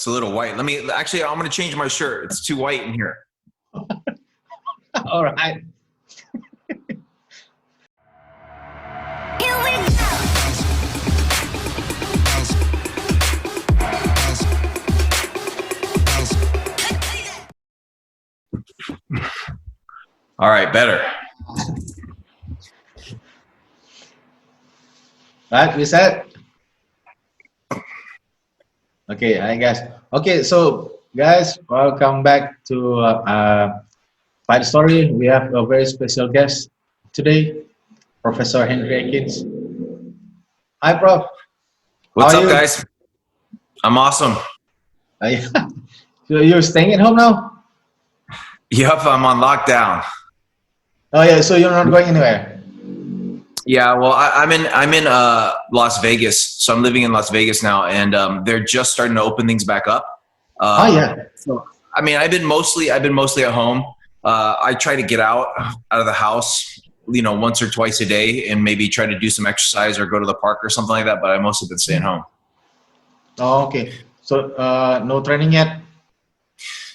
It's a little white. I'm going to change my shirt. It's too white in here. All right. Here we go. All right, better. Right, we said. Okay, hi guys. Okay, so guys, welcome back to Fight Story. We have a very special guest today, Professor Henry Akins. Hi, Prof. What's How are up, you? guys? I'm awesome. Yeah. So you're staying at home now? Yep, I'm on lockdown. Oh yeah, so you're not going anywhere. Yeah, well, I'm in Las Vegas, so I'm living in Las Vegas now, and they're just starting to open things back up. Oh yeah. So I mean, I've been mostly at home. I try to get out of the house, once or twice a day, and maybe try to do some exercise or go to the park or something like that. But I've mostly been staying home. Oh, okay. So no training yet?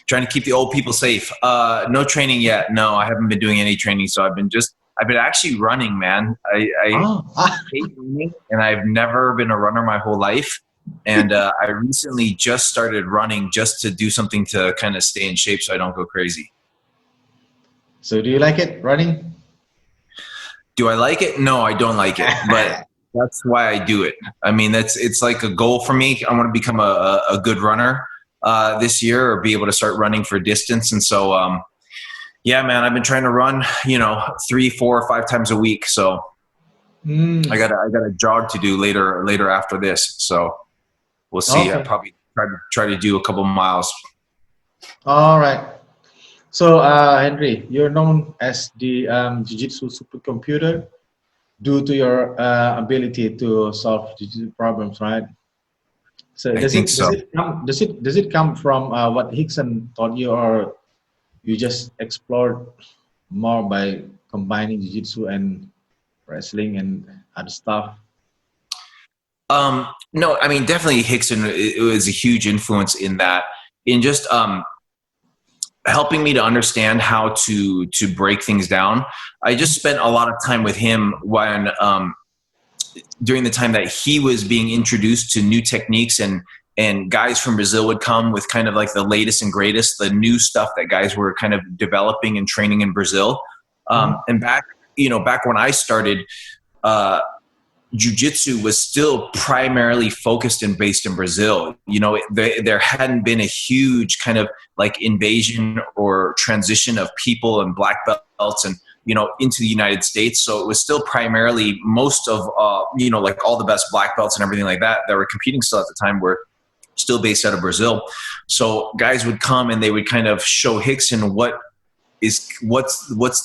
Trying to keep the old people safe. No training yet. No, I haven't been doing any training. So I've been actually running, man. I hate running, and I've never been a runner my whole life. And I recently just started running just to do something to kind of stay in shape so I don't go crazy. So do you like it, running? Do I like it? No, I don't like it. But that's why I do it. I mean, it's like a goal for me. I want to become a good runner this year, or be able to start running for distance. And so, yeah, man, I've been trying to run, 3, 4, 5 times a week. So I got a jog to do later after this. So we'll see. Okay. I'll probably try to do a couple miles. All right. So Henry, you're known as the Jiujitsu Super Computer due to your ability to solve jiu-jitsu problems, right? So I think so. does it come from what Rickson taught you, or you just explored more by combining jiu-jitsu and wrestling and other stuff? No, I mean, definitely Rickson, it was a huge influence in that, in just helping me to understand how to break things down. I just spent a lot of time with him when during the time that he was being introduced to new techniques, and guys from Brazil would come with kind of like the latest and greatest, the new stuff that guys were kind of developing and training in Brazil. And back when I started, Jiu-Jitsu was still primarily focused and based in Brazil. There hadn't been a huge kind of like invasion or transition of people and black belts and into the United States. So it was still primarily most of like all the best black belts and everything like that were competing still at the time were still based out of Brazil. So guys would come and they would kind of show Rickson what's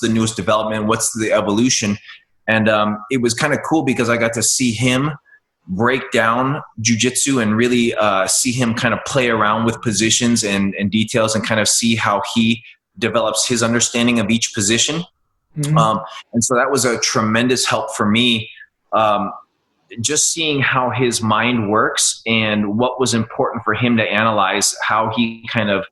the newest development, what's the evolution. And it was kind of cool because I got to see him break down jiu-jitsu and really see him kind of play around with positions and details, and kind of see how he develops his understanding of each position. And so that was a tremendous help for me, just seeing how his mind works and what was important for him to analyze, how he kind of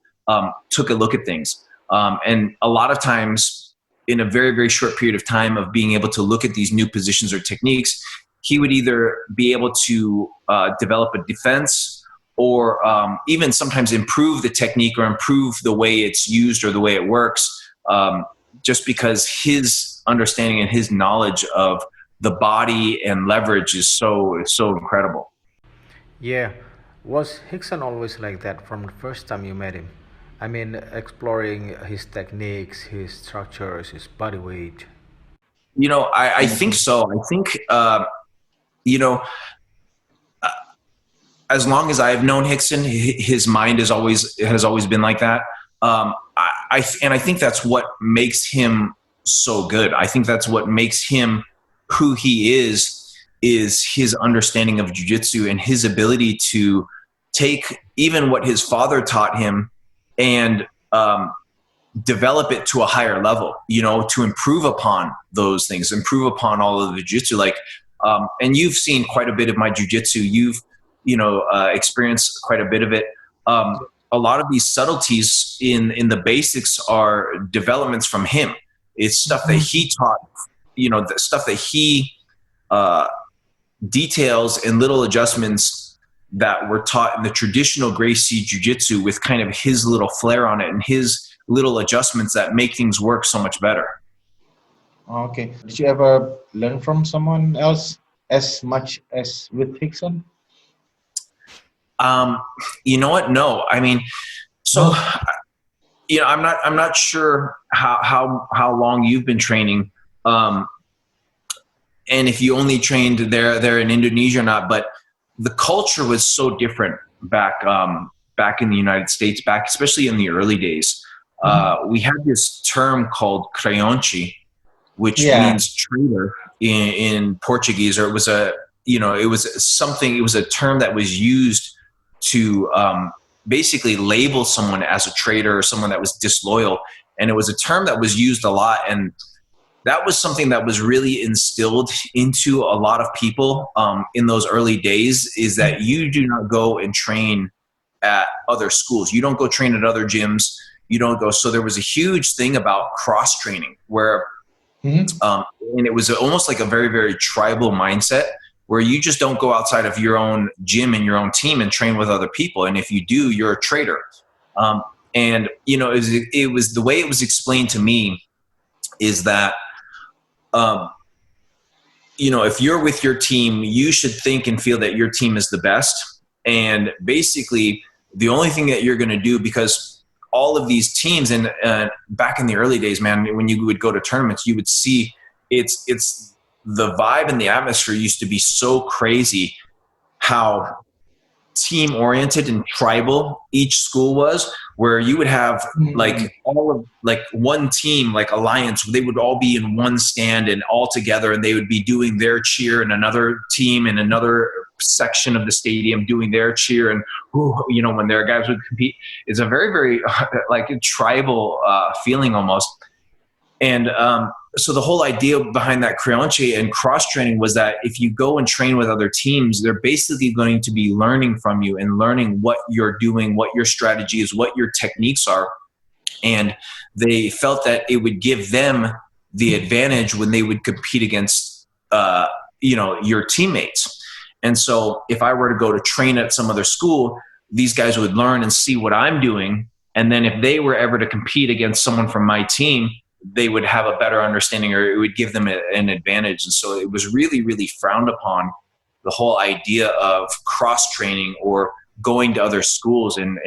took a look at things. And a lot of times, in a very, very short period of time of being able to look at these new positions or techniques, he would either be able to develop a defense, or even sometimes improve the technique or improve the way it's used or the way it works, just because his understanding and his knowledge of the body and leverage is so incredible. Yeah, was Rickson always like that from the first time you met him? I mean, exploring his techniques, his structures, his body weight. I think so. I think, as long as I've known Rickson, his mind has always been like that. I think that's what makes him so good. I think that's what makes him who he is his understanding of jiu-jitsu and his ability to take even what his father taught him and develop it to a higher level, to improve upon those things, improve upon all of the jiu-jitsu. And you've seen quite a bit of my jiu-jitsu. You've, experienced quite a bit of it. a lot of these subtleties in the basics are developments from him. It's stuff that he taught, the stuff that he details and little adjustments that were taught in the traditional Gracie Jiu-Jitsu with kind of his little flair on it and his little adjustments that make things work so much better. Okay. Did you ever learn from someone else as much as with Rickson? You know what? No, I mean, so I'm not sure how long you've been training, and if you only trained there in Indonesia or not. But the culture was so different back in the United States, especially in the early days. We had this term called creonte, which means traitor in Portuguese, or it was a term that was used to basically label someone as a traitor or someone that was disloyal. And it was a term that was used a lot. And that was something that was really instilled into a lot of people in those early days, is that you do not go and train at other schools. You don't go train at other gyms. You don't go. So there was a huge thing about cross training where, and it was almost like a very, very tribal mindset where you just don't go outside of your own gym and your own team and train with other people. And if you do, you're a traitor. And, it was the way it was explained to me is that, if you're with your team, you should think and feel that your team is the best. And basically the only thing that you're going to do, because all of these teams, and back in the early days, man, when you would go to tournaments, you would see it's the vibe and the atmosphere used to be so crazy how team oriented and tribal each school was, where you would have one team, like Alliance, they would all be in one stand and all together, and they would be doing their cheer, and another team in another section of the stadium doing their cheer. And when their guys would compete, it's a very, very like a tribal feeling almost. And so the whole idea behind that creonte and cross training was that if you go and train with other teams, they're basically going to be learning from you and learning what you're doing, what your strategy is, what your techniques are. And they felt that it would give them the advantage when they would compete against, your teammates. And so if I were to go to train at some other school, these guys would learn and see what I'm doing. And then if they were ever to compete against someone from my team, they would have a better understanding, or it would give them an advantage. And so it was really, really frowned upon, the whole idea of cross training or going to other schools and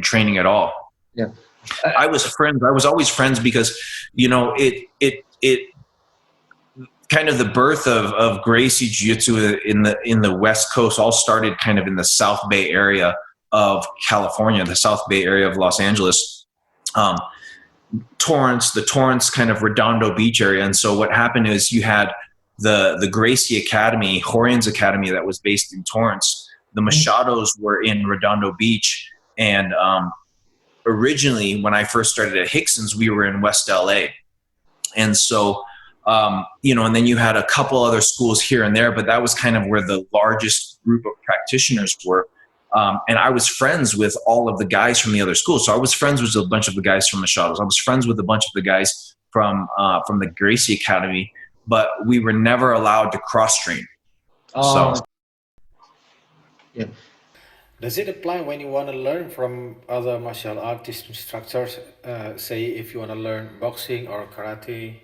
training at all. Yeah. I was always friends because, it kind of the birth of Gracie Jiu-Jitsu in the West Coast all started kind of in the South Bay area of California, the South Bay area of Los Angeles. The Torrance kind of Redondo Beach area. And so what happened is you had the Gracie Academy, Horian's Academy, that was based in Torrance. The Machados were in Redondo Beach. And originally, when I first started at Rickson's, we were in West LA. And so, and then you had a couple other schools here and there, but that was kind of where the largest group of practitioners were. And I was friends with all of the guys from the other schools. So I was friends with a bunch of the guys from Machados. I was friends with a bunch of the guys from the Gracie Academy, but we were never allowed to cross train. Yeah. Does it apply when you want to learn from other martial artist instructors? Say if you want to learn boxing or karate?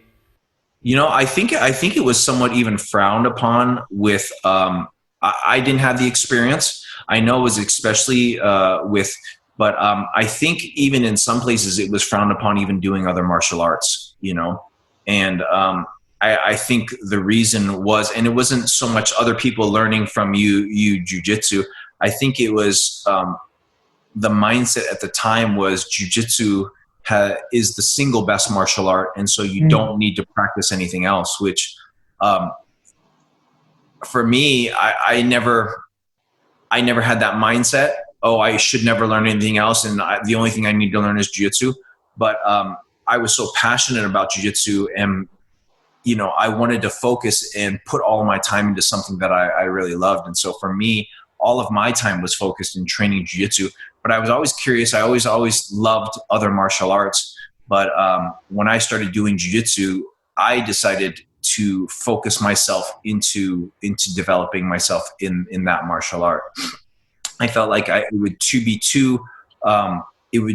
I think it was somewhat even frowned upon with. I didn't have the experience. I know it was especially but I think even in some places it was frowned upon even doing other martial arts, and I think the reason was, and it wasn't so much other people learning from you jiu-jitsu. I think it was the mindset at the time was jiu-jitsu is the single best martial art, and so you don't need to practice anything else, which for me, I never had that mindset. Oh, I should never learn anything else, and the only thing I need to learn is jiu-jitsu. But I was so passionate about jiu-jitsu, and I wanted to focus and put all of my time into something that I really loved. And so for me, all of my time was focused in training jiu-jitsu. But I was always curious. I always loved other martial arts. But when I started doing jiu-jitsu, I decided to focus myself into developing myself in that martial art. I felt like it would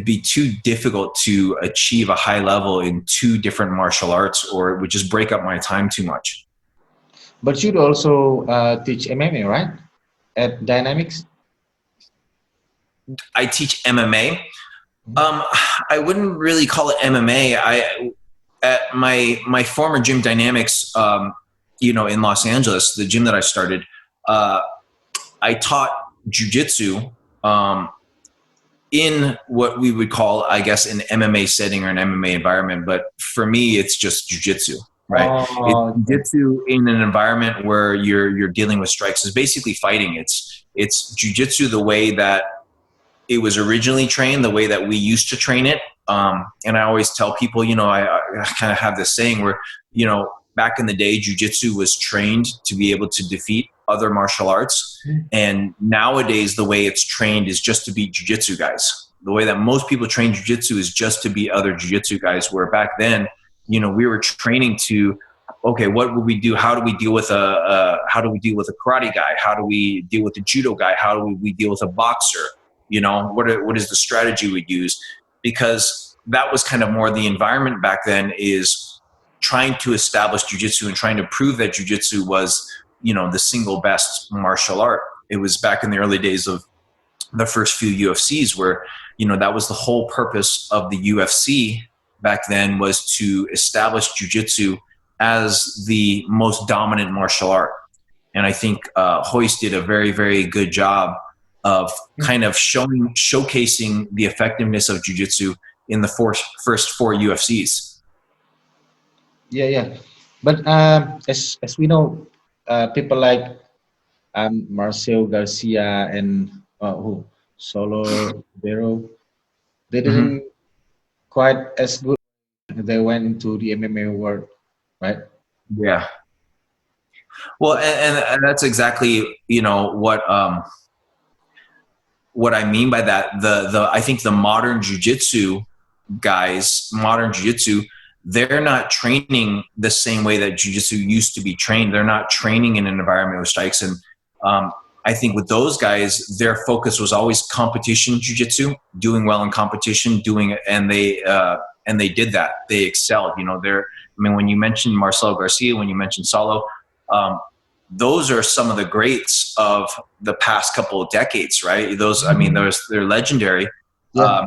be too difficult to achieve a high level in two different martial arts, or it would just break up my time too much. But you'd also teach MMA, right? At Dynamics? I teach MMA. I wouldn't really call it MMA. At my former gym, Dynamics, in Los Angeles, the gym that I started, I taught jiu-jitsu in what we would call, I guess, an MMA setting or an MMA environment. But for me, it's just jiu-jitsu, right? Oh, It's jiu-jitsu in an environment where you're dealing with strikes. It's basically fighting. It's jiu-jitsu the way that it was originally trained, the way that we used to train it. And I always tell people, I kind of have this saying where, back in the day, jiu-jitsu was trained to be able to defeat other martial arts. And nowadays, the way it's trained is just to beat jiu-jitsu guys. The way that most people train jiu-jitsu is just to beat other jiu-jitsu guys, where back then, we were training to, okay, what would we do? How do we deal with a karate guy? How do we deal with a judo guy? How do we deal with a boxer? What is the strategy we'd use? Because that was kind of more the environment back then, is trying to establish jiu-jitsu and trying to prove that jiu-jitsu was, the single best martial art. It was back in the early days of the first few UFCs where, that was the whole purpose of the UFC back then, was to establish jiu-jitsu as the most dominant martial art. And I think Hoist did a very, very good job of kind of showcasing the effectiveness of jiu-jitsu in the first four UFCs. Yeah. But as we know, people like Marcel Garcia and Solo Vero, they didn't quite as good. They went into the MMA world, right? Yeah. Well, and that's exactly what I mean by that. I think the modern jiu-jitsu guys, they're not training the same way that jiu-jitsu used to be trained. They're not training in an environment with strikes. And I think with those guys, their focus was always competition jiu-jitsu, doing well in competition, and they did that. They excelled. When you mentioned Marcelo Garcia, when you mentioned Saulo, those are some of the greats of the past couple of decades, right? They're legendary. Yeah.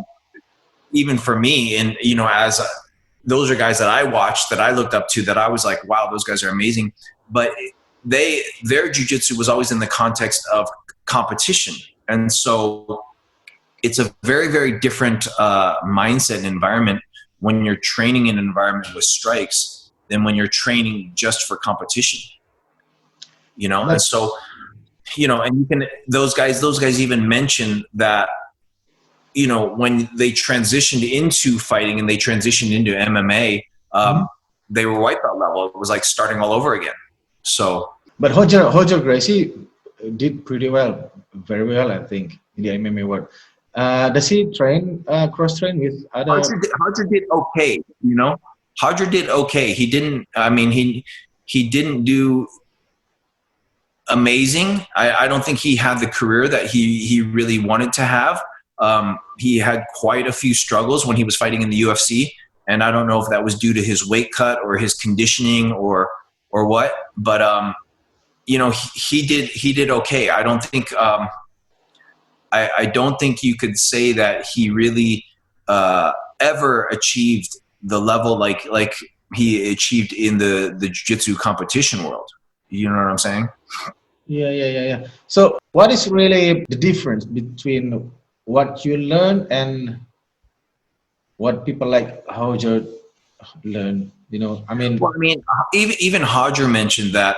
Even for me, and as those are guys that I watched, that I looked up to, that I was like, wow, those guys are amazing. But their jiu-jitsu was always in the context of competition. And so it's a very, very different mindset and environment when you're training in an environment with strikes than when you're training just for competition. And so, and those guys even mention that, when they transitioned into fighting and they transitioned into MMA, they were white belt level. It was like starting all over again. So, but Roger Gracie did pretty well, very well, I think, in the MMA world. Does he cross train with other? Roger did okay. Roger did okay. He didn't. He didn't do amazing. I don't think he had the career that he really wanted to have. He had quite a few struggles when he was fighting in the UFC, and I don't know if that was due to his weight cut or his conditioning or what. But he did okay. I don't think I don't think you could say that he really ever achieved the level like he achieved in the jiu-jitsu competition world. You know what I'm saying? Yeah. So what is really the difference between what you learn and what people like Roger learn? Even Roger mentioned that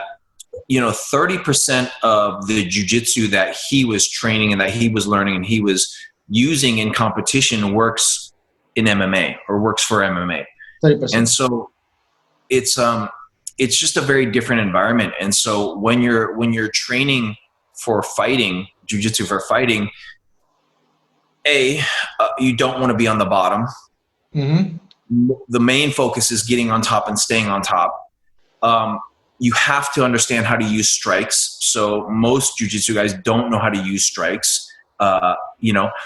30% of the jiu-jitsu that he was training and that he was learning and he was using in competition works in MMA or works for MMA. 30%. And so it's just a very different environment. And so when you're training for fighting, jujitsu for fighting, you don't want to be on the bottom. The main focus is getting on top and staying on top. You have to understand how to use strikes. So most jujitsu guys don't know how to use strikes.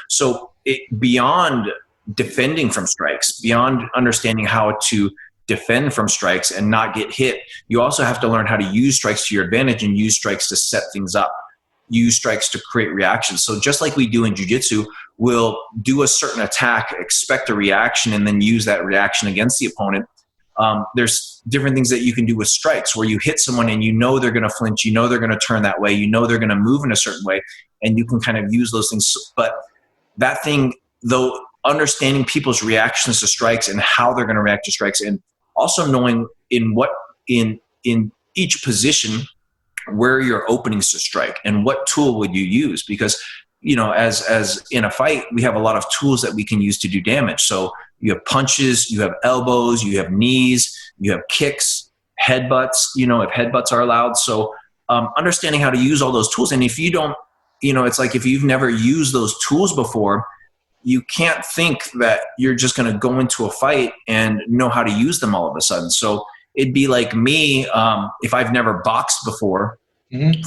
So beyond defending from strikes, beyond understanding how to defend from strikes and not get hit, you also have to learn how to use strikes to your advantage and use strikes to set things up, use strikes to create reactions. So just like we do in jiu-jitsu, we'll do a certain attack, expect a reaction, and then use that reaction against the opponent. There's different things that you can do with strikes where you hit someone and you know they're going to flinch, you know they're going to turn that way, you know they're going to move in a certain way, and you can kind of use those things. But that thing, though, understanding people's reactions to strikes and how they're going to react to strikes, and also knowing in each position where your openings to strike and what tool would you use, because as in a fight, we have a lot of tools that we can use to do damage. So you have punches, you have elbows, you have knees, you have kicks, headbutts, if headbutts are allowed. So understanding how to use all those tools. And if you don't, it's like if you've never used those tools before, you can't think that you're just going to go into a fight and know how to use them all of a sudden. So it'd be like me, if I've never boxed before,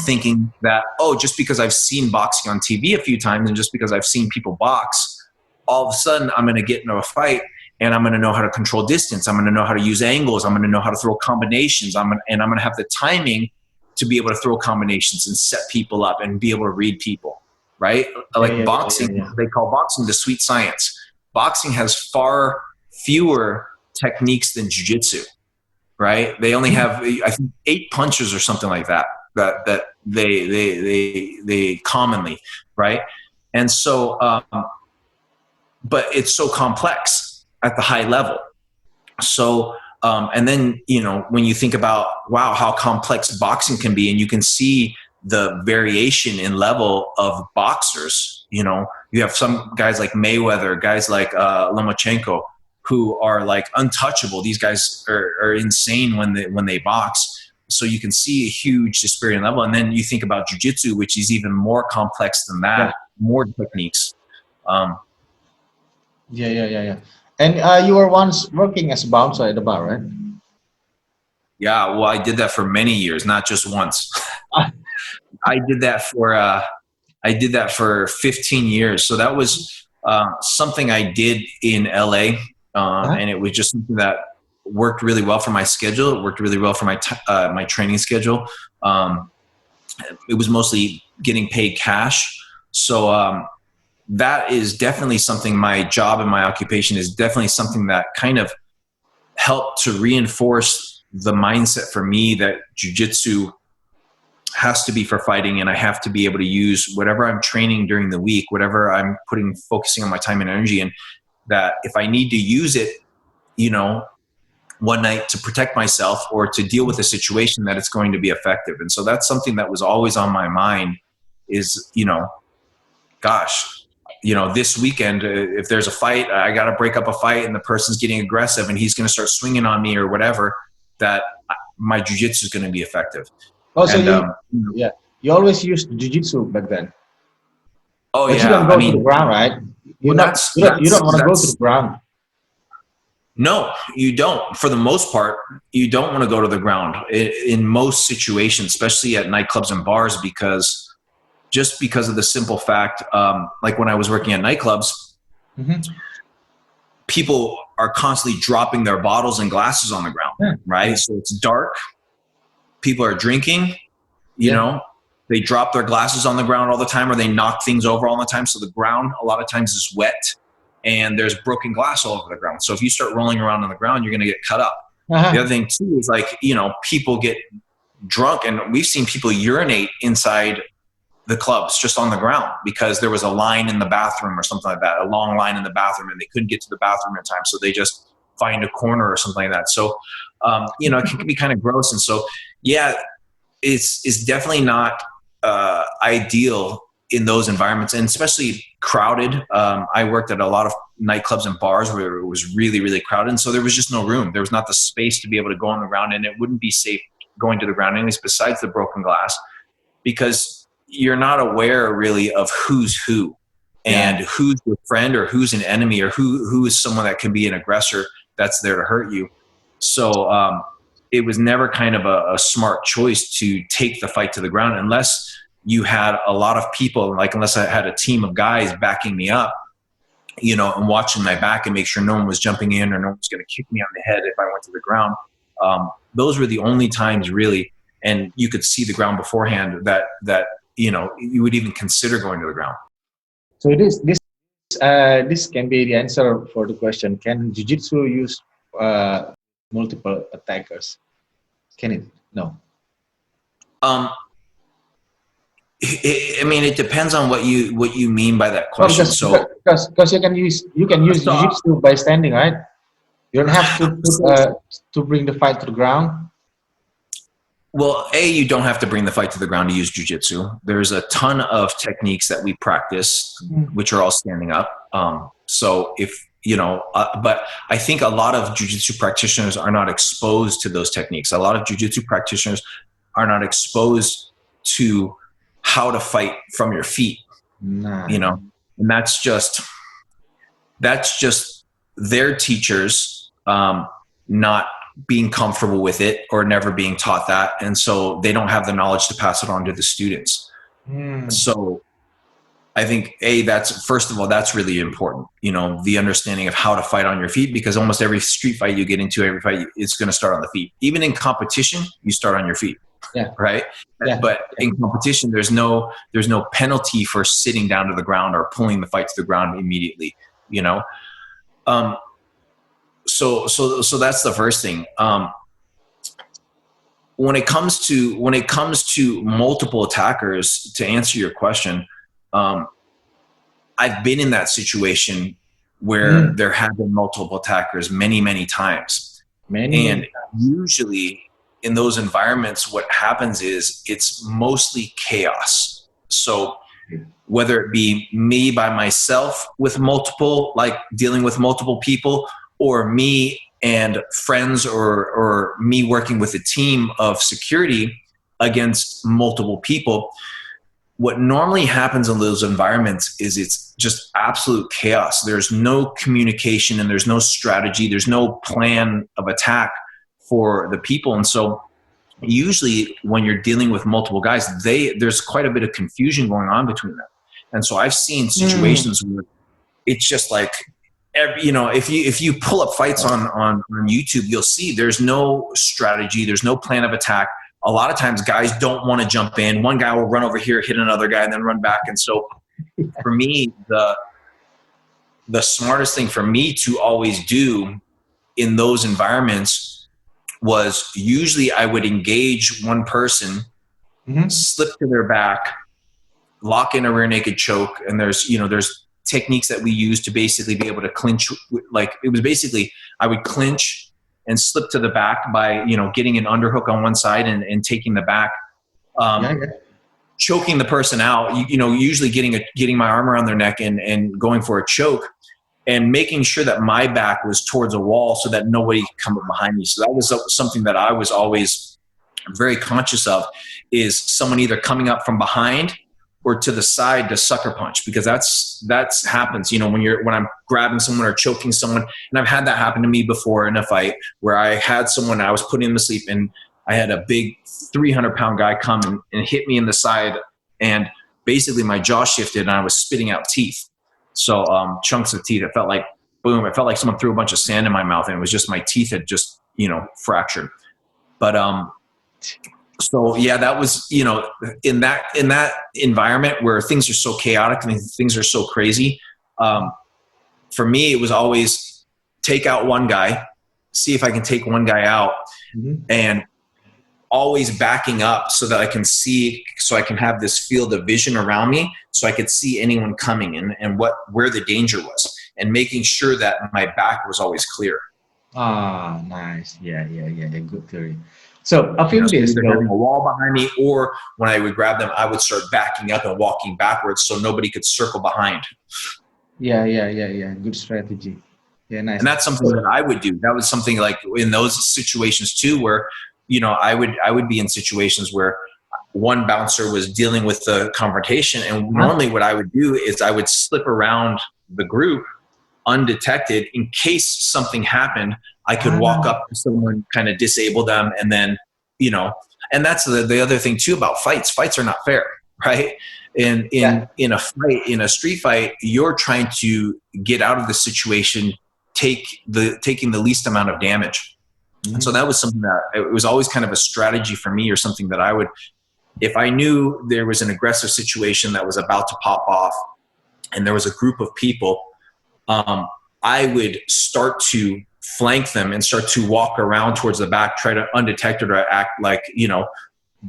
thinking that, just because I've seen boxing on TV a few times and just because I've seen people box, all of a sudden I'm going to get into a fight and I'm going to know how to control distance. I'm going to know how to use angles. I'm going to know how to throw combinations. I'm going to have the timing to be able to throw combinations and set people up and be able to read people, right? Like boxing, they call boxing the sweet science. Boxing has far fewer techniques than jiu-jitsu, right? They only have, I think, 8 punches or something like that they commonly, right? And so, but it's so complex at the high level. So, and then, when you think about, wow, how complex boxing can be, and you can see the variation in level of boxers, you have some guys like Mayweather, guys like Lomachenko, who are like untouchable. These guys are insane when they box. So you can see a huge disparity in level. And then you think about jiu-jitsu, which is even more complex than that, more techniques. Yeah. And you were once working as a bouncer at the bar, right? Yeah, well, I did that for many years, not just once. I did that for 15 years. So that was something I did in LA, and it was just something that worked really well for my schedule. It worked really well for my training schedule. It was mostly getting paid cash. So that is definitely something, my job and my occupation is definitely something that kind of helped to reinforce the mindset for me that jiu-jitsu has to be for fighting, and I have to be able to use whatever I'm training during the week, whatever I'm focusing on my time and energy, and that if I need to use it, one night to protect myself or to deal with a situation, that it's going to be effective. And so that's something that was always on my mind is, this weekend, if there's a fight, I got to break up a fight and the person's getting aggressive and he's going to start swinging on me or whatever, that my jiu-jitsu is going to be effective. Oh, so you always used jiu-jitsu back then. Oh, but yeah. You don't go to the ground, right? You don't want to go to the ground. No, you don't. For the most part, you don't want to go to the ground in most situations, especially at nightclubs and bars, because of the simple fact, like when I was working at nightclubs, people are constantly dropping their bottles and glasses on the ground, right? So it's dark. People are drinking, they drop their glasses on the ground all the time, or they knock things over all the time. So the ground a lot of times is wet. And there's broken glass all over the ground. So if you start rolling around on the ground, you're going to get cut up. The other thing too is like, people get drunk, and we've seen people urinate inside the clubs just on the ground because there was a line in the bathroom or something like that, a long line in the bathroom, and they couldn't get to the bathroom in time. So they just find a corner or something like that. So, it can be kind of gross. And so, yeah, it's definitely not ideal in those environments, and especially crowded. I worked at a lot of nightclubs and bars where it was really, really crowded. And so there was just no room. There was not the space to be able to go on the ground, and it wouldn't be safe going to the ground anyways, besides the broken glass, because, you're not aware really of who's who and who's your friend or who's an enemy or who is someone that can be an aggressor that's there to hurt you. So it was never kind of a smart choice to take the fight to the ground unless you had a lot of people, like unless I had a team of guys backing me up, you know, and watching my back and make sure no one was jumping in or no one was going to kick me on the head if I went to the ground. Those were the only times really, and you could see the ground beforehand that you know, you would even consider going to the ground. So this can be the answer for the question: can Jiu-Jitsu use multiple attackers? Can it? No. I mean, it depends on what you mean by that question. Because you can use Jiu-Jitsu by standing, right? You don't have to bring the fight to the ground. Well, you don't have to bring the fight to the ground to use jiu-jitsu. There's a ton of techniques that we practice, which are all standing up. So if, you know, but I think a lot of jiu-jitsu practitioners are not exposed to those techniques. A lot of jiu-jitsu practitioners are not exposed to how to fight from your feet, you know, and that's just their teachers not being comfortable with it or never being taught that, and so they don't have the knowledge to pass it on to the students. So I think that's, first of all, that's really important, you know, the understanding of how to fight on your feet, because almost every street fight you get into, every fight, it's going to start on the feet. Even in competition, you start on your feet. Right. But in competition, there's no penalty for sitting down to the ground or pulling the fight to the ground immediately, you know. So that's the first thing. When it comes to multiple attackers, to answer your question, I've been in that situation where there have been multiple attackers many times. And usually in those environments, what happens is it's mostly chaos. So whether it be me by myself with multiple, like dealing with multiple people, or me and friends, or me working with a team of security against multiple people, what normally happens in those environments is it's just absolute chaos. There's no communication and there's no strategy. There's no plan of attack for the people. And so usually when you're dealing with multiple guys, there's quite a bit of confusion going on between them. And so I've seen situations where it's just like, you know, if you pull up fights on YouTube, you'll see there's no strategy, there's no plan of attack. A lot of times guys don't want to jump in. One guy will run over here, hit another guy, and then run back. And so for me, the smartest thing for me to always do in those environments was usually I would engage one person, slip to their back, lock in a rear naked choke, and there's techniques that we use to basically be able to clinch. Like it was basically I would clinch and slip to the back by, you know, getting an underhook on one side and taking the back, choking the person out, you know, usually getting my arm around their neck and going for a choke, and making sure that my back was towards a wall so that nobody could come up behind me. So that was something that I was always very conscious of, is someone either coming up from behind or to the side to sucker punch, because that's happens, you know, when I'm grabbing someone or choking someone. And I've had that happen to me before in a fight where I had someone, I was putting him to sleep, and I had a big 300-pound guy come and hit me in the side, and basically my jaw shifted and I was spitting out teeth. So chunks of teeth. It felt like boom. It felt like someone threw a bunch of sand in my mouth, and it was just my teeth had just, you know, fractured. But so yeah, that was, you know, in that environment where things are so chaotic and things are so crazy, for me, it was always take out one guy, see if I can take one guy out, and always backing up so that I can see, so I can have this field of vision around me, so I could see anyone coming in and where the danger was, and making sure that my back was always clear. Ah, nice. Yeah. Good theory. So a few days ago, ago, having a wall behind me, or when I would grab them, I would start backing up and walking backwards so nobody could circle behind. Yeah. Good strategy. Yeah, nice. And that's something that I would do. That was something like in those situations too, where, you know, I would be in situations where one bouncer was dealing with the confrontation. And normally what I would do is I would slip around the group undetected in case something happened. I could walk up to someone, kind of disable them, and then, and that's the other thing too about fights. Fights are not fair, right? In a fight, in a street fight, you're trying to get out of the situation, taking the least amount of damage. And so that was something that it was always kind of a strategy for me, or something that I would, if I knew there was an aggressive situation that was about to pop off and there was a group of people, I would start to flank them and start to walk around towards the back, try to undetected or act like,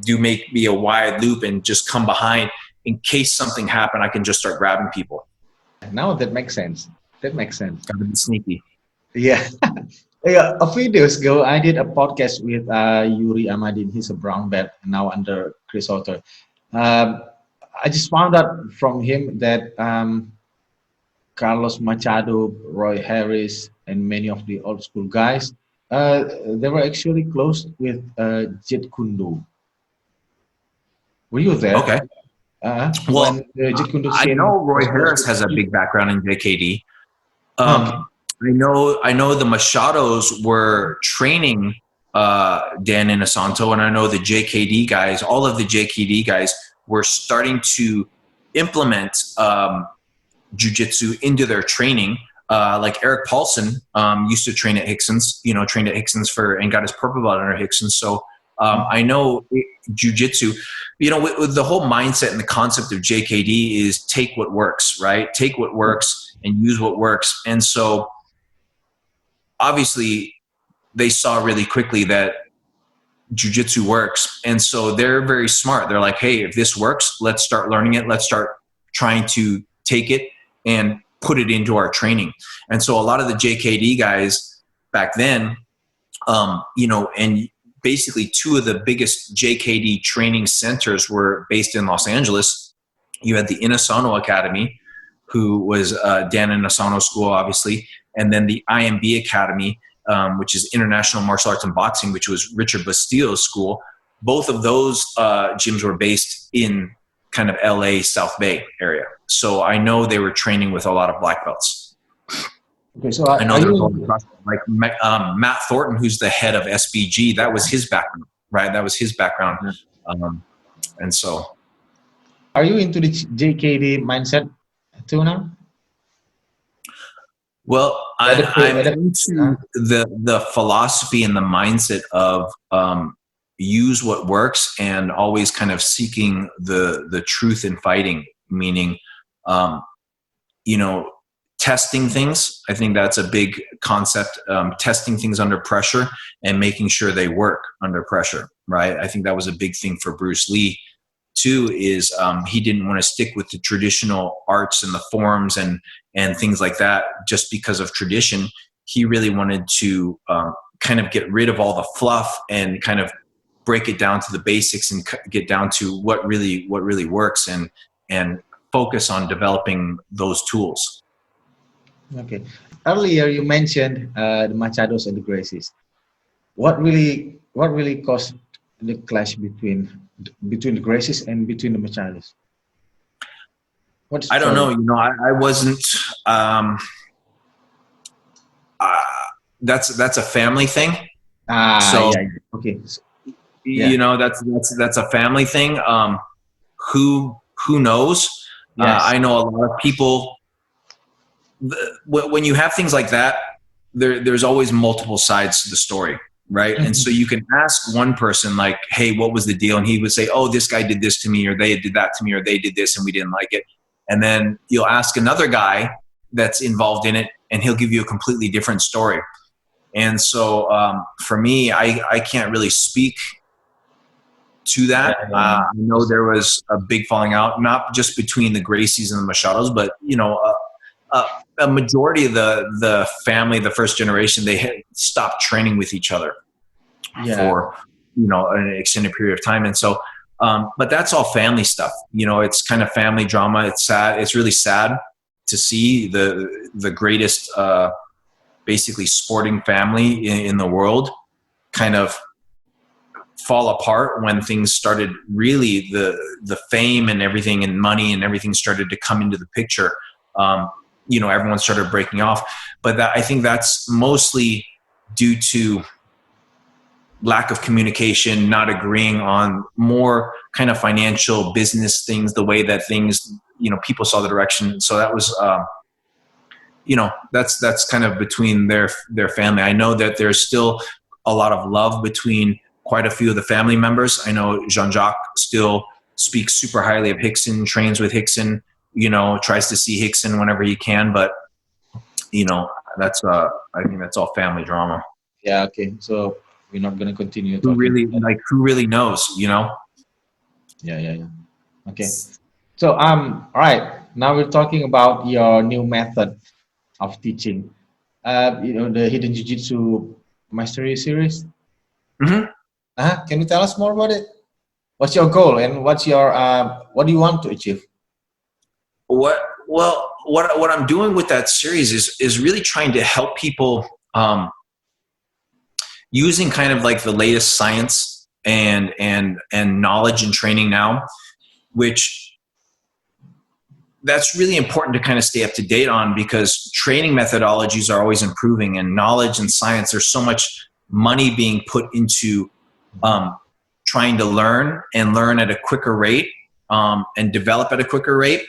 do make me a wide loop and just come behind in case something happened. I can just start grabbing people. Now that makes sense. Gotta be sneaky. Yeah. Yeah, a few days ago, I did a podcast with Yuri Amadin. He's a brown belt now under Chris Otter. I just found out from him that Carlos Machado, Roy Harris, and many of the old school guys, they were actually close with Jeet Kune Do. Were you there? Okay. Well, Jeet Kune Do I know Roy Harris has a big background in JKD. Okay. I know the Machados were training Dan Inosanto, and I know the JKD guys, all of the JKD guys were starting to implement jiu-jitsu into their training. Like Eric Paulson used to train at Rickson's, and got his purple belt under Rickson's. So I know jiu-jitsu, with the whole mindset and the concept of JKD is take what works, right? Take what works and use what works. And so obviously they saw really quickly that jiu-jitsu works. And so they're very smart. They're like, hey, if this works, let's start learning it. Let's start trying to take it and put it into our training. And so a lot of the JKD guys back then, and basically two of the biggest JKD training centers were based in Los Angeles. You had the Inosanto Academy, who was Dan Inosanto School, obviously, and then the IMB Academy, which is International Martial Arts and Boxing, which was Richard Bastillo's school. Both of those gyms were based in kind of LA, South Bay area. So I know they were training with a lot of black belts. Okay, so I know there was like Matt Thornton, who's the head of SBG. That was his background, right? That was his background. And so. Are you into the JKD mindset too now? Well, I'm into the philosophy and the mindset of use what works and always kind of seeking the truth in fighting, meaning, testing things. I think that's a big concept, testing things under pressure and making sure they work under pressure, right? I think that was a big thing for Bruce Lee too, is he didn't want to stick with the traditional arts and the forms and things like that just because of tradition. He really wanted to kind of get rid of all the fluff and kind of break it down to the basics and get down to what really works and focus on developing those tools. Okay. Earlier you mentioned the Machados and the Gracies. What really caused the clash between the Gracies and between the Machados? I don't know. I wasn't. That's a family thing. Okay. That's a family thing. Who knows? Yes. I know a lot of people. When you have things like that, there's always multiple sides to the story, right? Mm-hmm. And so you can ask one person like, "Hey, what was the deal?" And he would say, "Oh, this guy did this to me, or they did that to me, or they did this and we didn't like it." And then you'll ask another guy that's involved in it, and he'll give you a completely different story. And so for me, I can't really speak to that. I know there was a big falling out, not just between the Gracies and the Machados, but a majority of the family, the first generation, they had stopped training with each other for an extended period of time. And so but that's all family stuff. It's kind of family drama. It's sad. It's really sad to see the greatest basically sporting family in the world kind of fall apart when things started really the fame and everything and money and everything started to come into the picture. Everyone started breaking off, but I think that's mostly due to lack of communication, not agreeing on more kind of financial business things, the way that things, people saw the direction. So that was, that's kind of between their family. I know that there's still a lot of love between quite a few of the family members. I know Jean-Jacques still speaks super highly of Rickson, trains with Rickson, tries to see Rickson whenever he can, but that's I think that's all family drama. Yeah. Okay. So we're not going to continue Who talking. who really knows, Yeah. Okay. So all right. Now we're talking about your new method of teaching. The Hidden Jiu-Jitsu Mastery series. Mm-hmm. Can you tell us more about it? What's your goal and what do you want to achieve? What I'm doing with that series is really trying to help people using kind of like the latest science and knowledge and training now, which that's really important to kind of stay up to date on, because training methodologies are always improving, and knowledge and science, there's so much money being put into trying to learn at a quicker rate and develop at a quicker rate.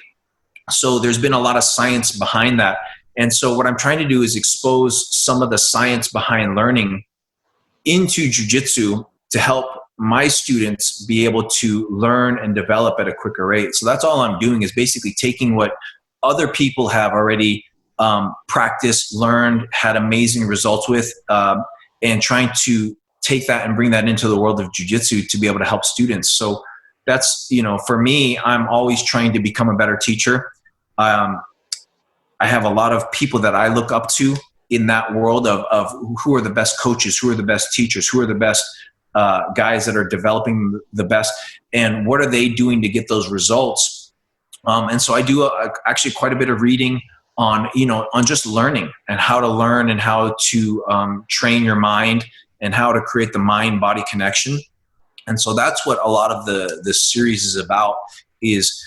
So there's been a lot of science behind that. And so what I'm trying to do is expose some of the science behind learning into jiu-jitsu to help my students be able to learn and develop at a quicker rate. So that's all I'm doing, is basically taking what other people have already practiced, learned, had amazing results with, and trying to take that and bring that into the world of jiu-jitsu to be able to help students. So that's, for me, I'm always trying to become a better teacher. I have a lot of people that I look up to in that world of who are the best coaches, who are the best teachers, who are the best guys that are developing the best, and what are they doing to get those results. And so I do actually quite a bit of reading on just learning and how to learn and how to train your mind and how to create the mind-body connection. And so that's what a lot of the series is about, is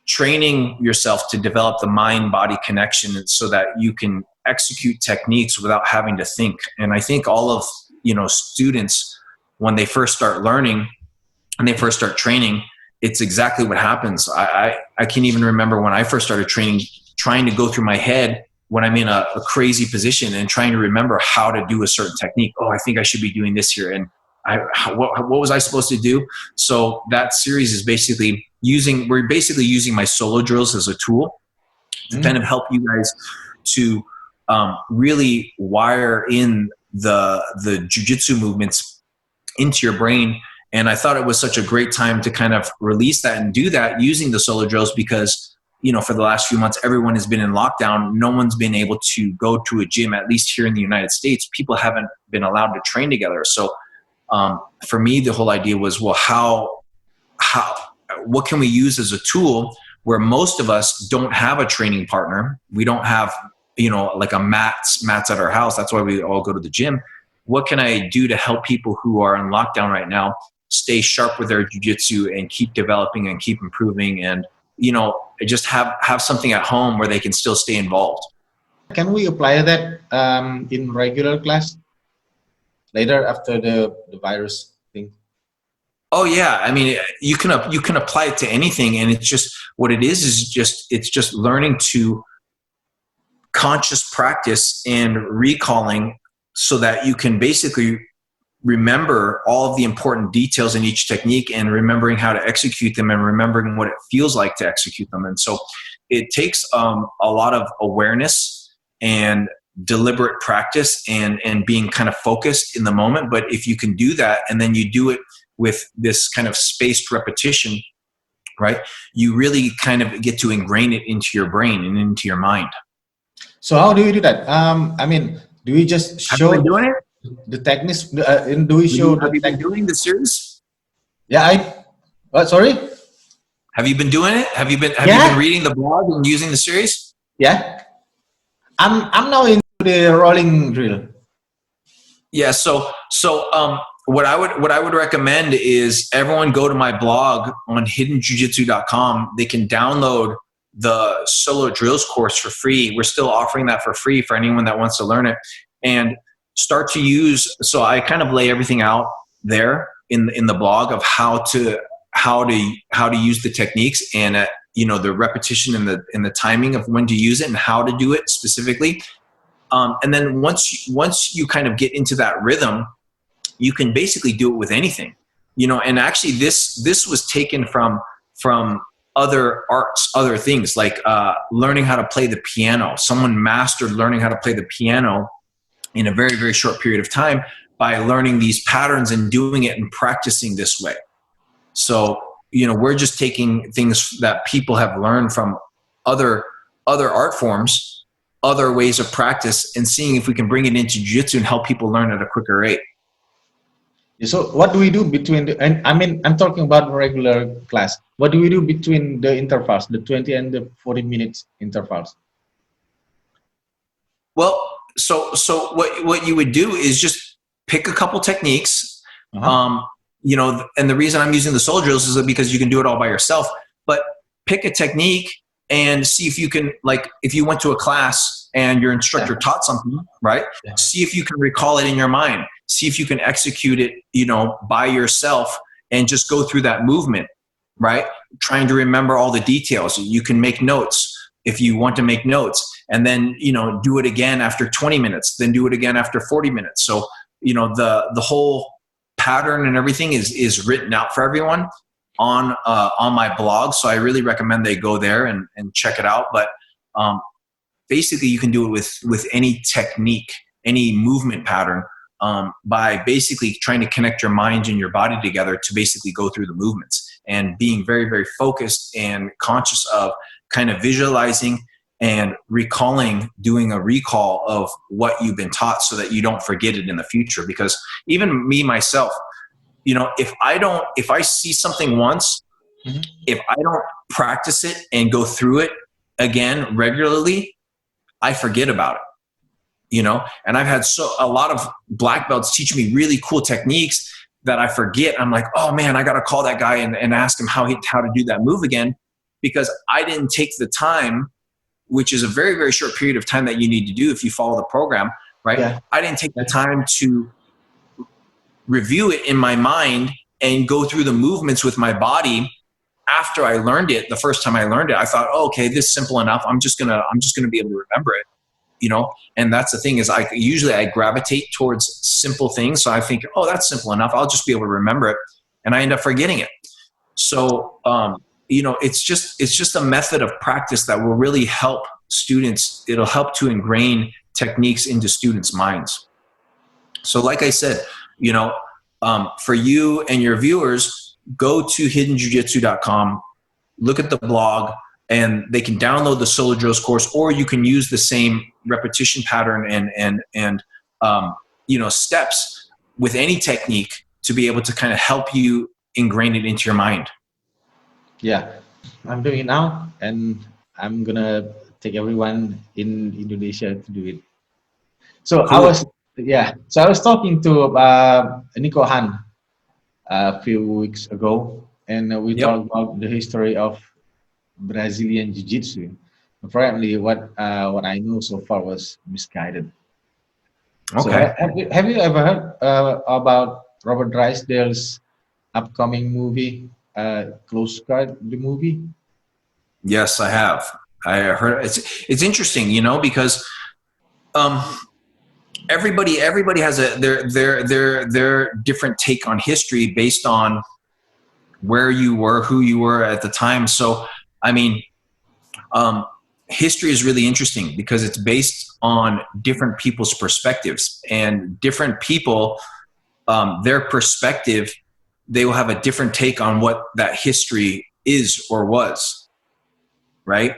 training yourself to develop the mind-body connection so that you can execute techniques without having to think. And I think all of students, when they first start learning and they first start training, it's exactly what happens. I can even remember when I first started training, trying to go through my head when I'm in a crazy position and trying to remember how to do a certain technique. Oh, I think I should be doing this here. And what was I supposed to do? So that series is basically we're basically using my solo drills as a tool to kind of help you guys to really wire in the jiu-jitsu movements into your brain. And I thought it was such a great time to kind of release that and do that using the solo drills, because for the last few months, everyone has been in lockdown. No one's been able to go to a gym, at least here in the United States. People haven't been allowed to train together. So for me, the whole idea was, well, what can we use as a tool where most of us don't have a training partner? We don't have, like a mats at our house. That's why we all go to the gym. What can I do to help people who are in lockdown right now stay sharp with their jiu-jitsu and keep developing and keep improving, and just have something at home where they can still stay involved? Can we apply that in regular class later after the virus thing? Oh yeah, I mean, you can apply it to anything, and it's just what it is just learning to conscious practice and recalling, so that you can basically remember all of the important details in each technique, and remembering how to execute them, and remembering what it feels like to execute them. And so it takes a lot of awareness and deliberate practice and being kind of focused in the moment. But if you can do that, and then you do it with this kind of spaced repetition, right, you really kind of get to ingrain it into your brain and into your mind. So how do you do that? I mean, do we just show the techniques? Do we show? Have you been doing the series? Yeah, sorry. Have you been doing it? Have you been reading the blog and using the series? Yeah, I'm now into the rolling drill. Yeah. So what I would recommend is everyone go to my blog on hiddenjujitsu.com. They can download the solo drills course for free. We're still offering that for free for anyone that wants to learn it, and start to use. So I kind of lay everything out there in the blog of how to use the techniques and the repetition and the timing of when to use it and how to do it specifically. And then once you kind of get into that rhythm, you can basically do it with anything, and actually this was taken from other arts, other things like learning how to play the piano. Someone mastered learning how to play the piano in a very, very short period of time by learning these patterns and doing it and practicing this way. So, we're just taking things that people have learned from other art forms, other ways of practice, and seeing if we can bring it into jiu-jitsu and help people learn at a quicker rate. So what do we do between I'm talking about regular class. What do we do between the intervals, the 20 and the 40 minutes intervals? Well, so what you would do is just pick a couple techniques. And the reason I'm using the soul drills is because you can do it all by yourself, but pick a technique and see if you can, like, if you went to a class and your instructor taught something, right? Yeah. See if you can recall it in your mind. See if you can execute it, by yourself and just go through that movement, right? Trying to remember all the details. You can make notes if you want to make notes, and then, do it again after 20 minutes, then do it again after 40 minutes. So, the whole pattern and everything is written out for everyone on my blog. So I really recommend they go there and check it out. But basically you can do it with any technique, any movement pattern, by basically trying to connect your mind and your body together to basically go through the movements, and being very, very focused and conscious of kind of visualizing and recalling, doing a recall of what you've been taught so that you don't forget it in the future. Because even me, myself, if I see something once, if I don't practice it and go through it again regularly, I forget about it, and I've had a lot of black belts teach me really cool techniques that I forget. I'm like, oh man, I got to call that guy and ask him how to do that move again, because I didn't take the time, which is a very, very short period of time that you need to do if you follow the program, right? Yeah. I didn't take the time to review it in my mind and go through the movements with my body after I learned it. The first time I learned it, I thought, oh, okay, this is simple enough. I'm just gonna be able to remember it, And that's the thing is, I gravitate towards simple things. So I think, oh, that's simple enough. I'll just be able to remember it, and I end up forgetting it. So it's just a method of practice that will really help students. It'll help to ingrain techniques into students' minds. So like I said, for you and your viewers, go to hiddenjujitsu.com, look at the blog, and they can download the solo drills course, or you can use the same repetition pattern and steps with any technique to be able to kind of help you ingrain it into your mind. Yeah, I'm doing it now, and I'm gonna take everyone in Indonesia to do it. So cool. I was talking to Nico Han a few weeks ago, and we talked about the history of Brazilian Jiu-Jitsu. Apparently, what I know so far was misguided. Okay. So, have you ever heard about Robert Drysdale's upcoming movie, Close Guard, the movie? Yes, I have. I heard it's interesting, because everybody has their different take on history based on where you were, who you were at the time. So, history is really interesting because it's based on different people's perspectives, and different people, their perspective, they will have a different take on what that history is or was, right?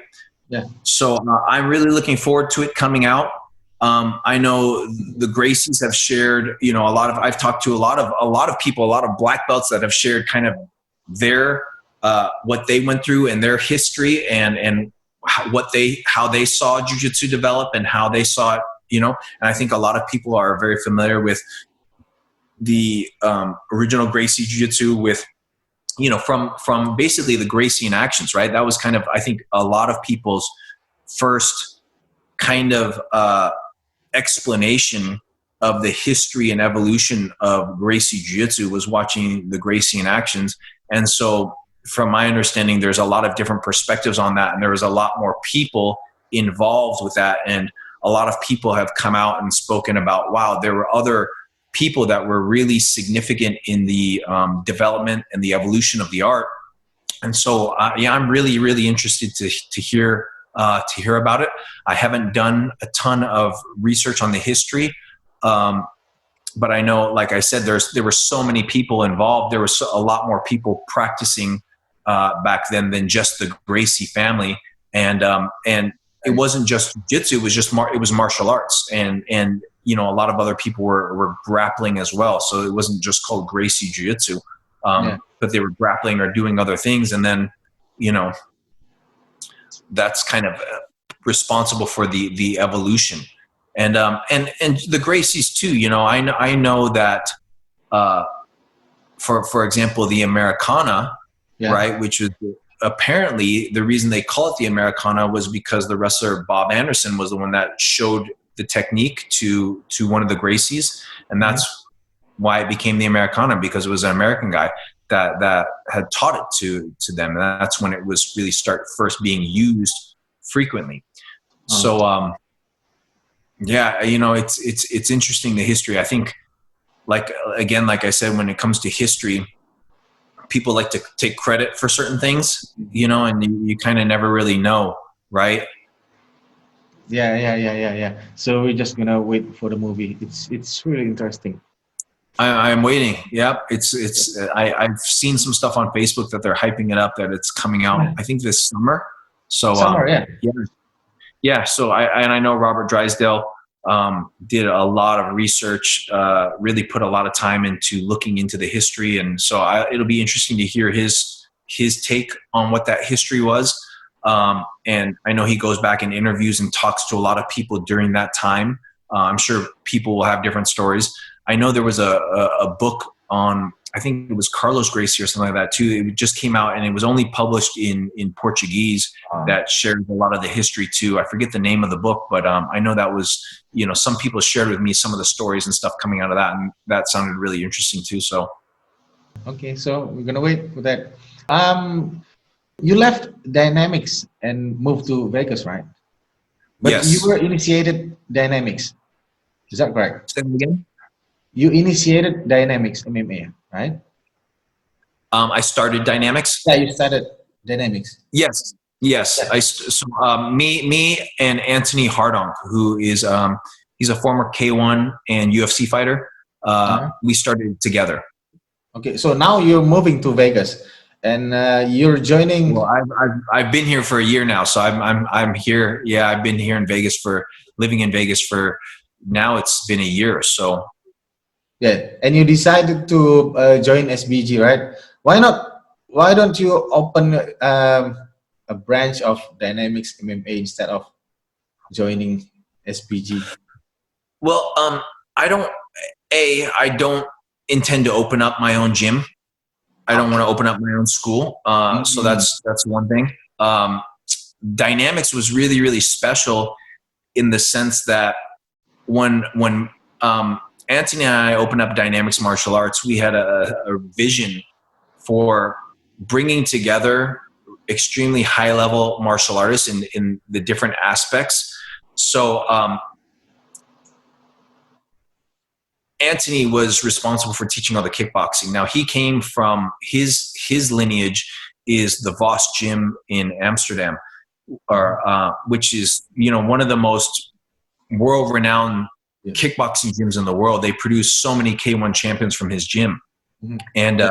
Yeah. So I'm really looking forward to it coming out. I know the Gracies have shared, I've talked to a lot of people, a lot of black belts that have shared kind of their, what they went through and their history and how they saw jiu-jitsu develop and how they saw it, and I think a lot of people are very familiar with original Gracie Jiu-Jitsu with, from basically the Gracie in actions, right? That was kind of, I think, a lot of people's first kind of explanation of the history and evolution of Gracie Jiu-Jitsu was watching the Gracie in actions. And so from my understanding, there's a lot of different perspectives on that. And there was a lot more people involved with that. And a lot of people have come out and spoken about, wow, there were other people that were really significant in the development and the evolution of the art. And so, I'm really, really interested to hear about it. I haven't done a ton of research on the history, but I know, like I said, there were so many people involved. There was a lot more people practicing back then than just the Gracie family, and it wasn't just jiu-jitsu. It was just it was martial arts, and a lot of other people were grappling as well. So it wasn't just called Gracie Jiu-Jitsu, but they were grappling or doing other things, and then that's kind of responsible for the evolution, and the Gracies too. I know that for example, the Americana, right, which was apparently the reason they call it the Americana was because the wrestler Bob Anderson was the one that showed the technique to one of the Gracies, and that's why it became the Americana, because it was an American guy that had taught it to them, and that's when it was really first being used frequently. So it's interesting, the history. I think, like I said, when it comes to history, people like to take credit for certain things, and you kind of never really know, right? Yeah. So we're just gonna wait for the movie. It's really interesting. I'm waiting. Yep. I've seen some stuff on Facebook that they're hyping it up, that it's coming out, I think this summer. So, yeah. So I know Robert Drysdale did a lot of research, really put a lot of time into looking into the history. And so it'll be interesting to hear his take on what that history was. And I know he goes back in interviews and talks to a lot of people during that time. I'm sure people will have different stories. I know there was a book on, I think it was Carlos Gracie or something like that too. It just came out, and it was only published in Portuguese, that shared a lot of the history too. I forget the name of the book, but I know that was, some people shared with me some of the stories and stuff coming out of that, and that sounded really interesting too. So, okay, so we're gonna wait for that. You left Dynamics and moved to Vegas, right? But yes. You were initiated Dynamics. Is that correct? Say that again? You initiated Dynamics MMA, right? I started Dynamics. Yeah, you started Dynamics. Yes. Me and Anthony Hardonk, who is he's a former K1 and UFC fighter. We started together. Okay, so now you're moving to Vegas, and you're joining. Well, I've been here for a year now, so I'm here. Yeah, I've been here in Vegas living in Vegas for now. It's been a year, so. Yeah, and you decided to join SBG, right? Why not? Why don't you open a branch of Dynamics MMA instead of joining SBG? Well, I don't intend to open up my own gym. I don't want to open up my own school. So that's one thing. Dynamics was really, really special in the sense that when Anthony and I opened up Dynamics Martial Arts, we had a vision for bringing together extremely high-level martial artists in the different aspects. So Anthony was responsible for teaching all the kickboxing. Now, he came from his lineage is the Vos Gym in Amsterdam, which is one of the most world-renowned kickboxing gyms in the world. They produce so many K1 champions from his gym. And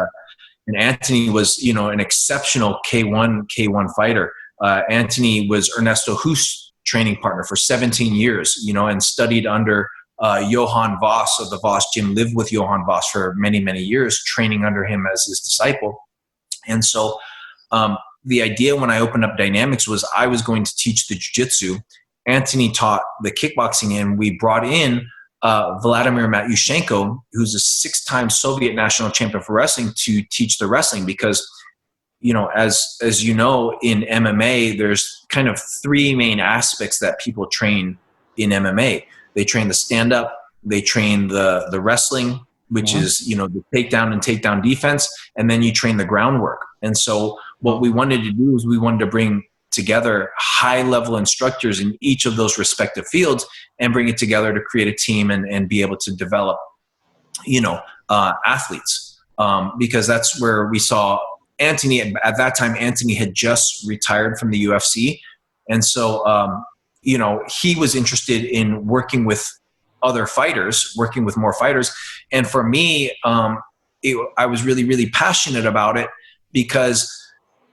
Anthony was an exceptional K1 fighter. Anthony was Ernesto Hust's training partner for 17 years, and studied under Johan Vos of the Vos Gym, lived with Johan Vos for many, many years, training under him as his disciple. And so the idea when I opened up Dynamics was I was going to teach the jiu-jitsu. Anthony taught the kickboxing, and we brought in Vladimir Matyushenko, who's a 6-time Soviet national champion for wrestling, to teach the wrestling. Because, as you know, in MMA, there's kind of 3 main aspects that people train in MMA. They train the stand-up, they train the wrestling, which is, the takedown and takedown defense, and then you train the groundwork. And so what we wanted to do is we wanted to bring together high-level instructors in each of those respective fields and bring it together to create a team and be able to develop, athletes. Because that's where we saw Anthony. At that time, Anthony had just retired from the UFC. And so, he was interested in working with other fighters, working with more fighters. And for me, I was really, really passionate about it because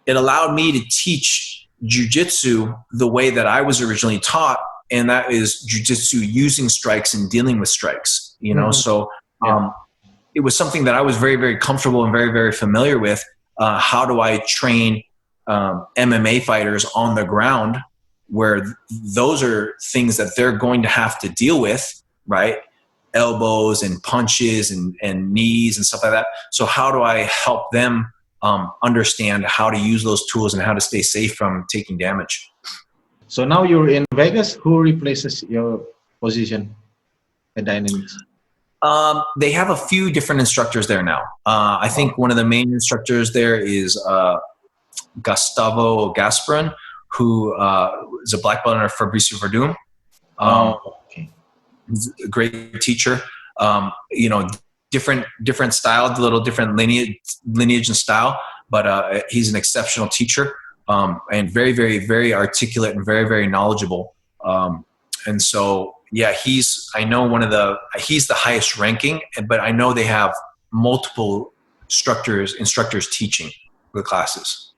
it allowed me to teach jiu-jitsu the way that I was originally taught. And that is jiu-jitsu using strikes and dealing with strikes, So it was something that I was very, very comfortable and very, very familiar with. How do I train MMA fighters on the ground, where those are things that they're going to have to deal with, right? Elbows and punches and knees and stuff like that. So how do I help them understand how to use those tools and how to stay safe from taking damage? So now you're in Vegas. Who replaces your position at Dynamics? They have a few different instructors there now. I think one of the main instructors there is Gustavo Gasparin, who is a black belt under Fabricio Verdum. Okay. He's a great teacher. Different style, a little different lineage and style, but he's an exceptional teacher and very, very, very articulate and very, very knowledgeable. And so, yeah, he's the highest ranking, but I know they have multiple instructors teaching the classes.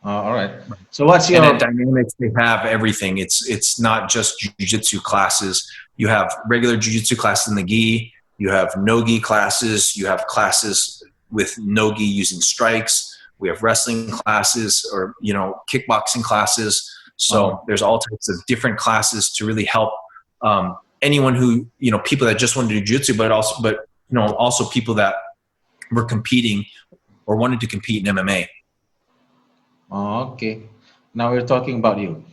All right. So what's your... And at Dynamics, they have everything. It's not just jiu-jitsu classes. You have regular jiu-jitsu classes in the gi. You have no-gi classes. You have classes with no-gi using strikes. We have wrestling classes or, kickboxing classes. So there's all types of different classes to really help anyone who, people that just want to do jiu-jitsu, but also people that were competing or wanted to compete in MMA. Oh, okay. Now we're talking about you.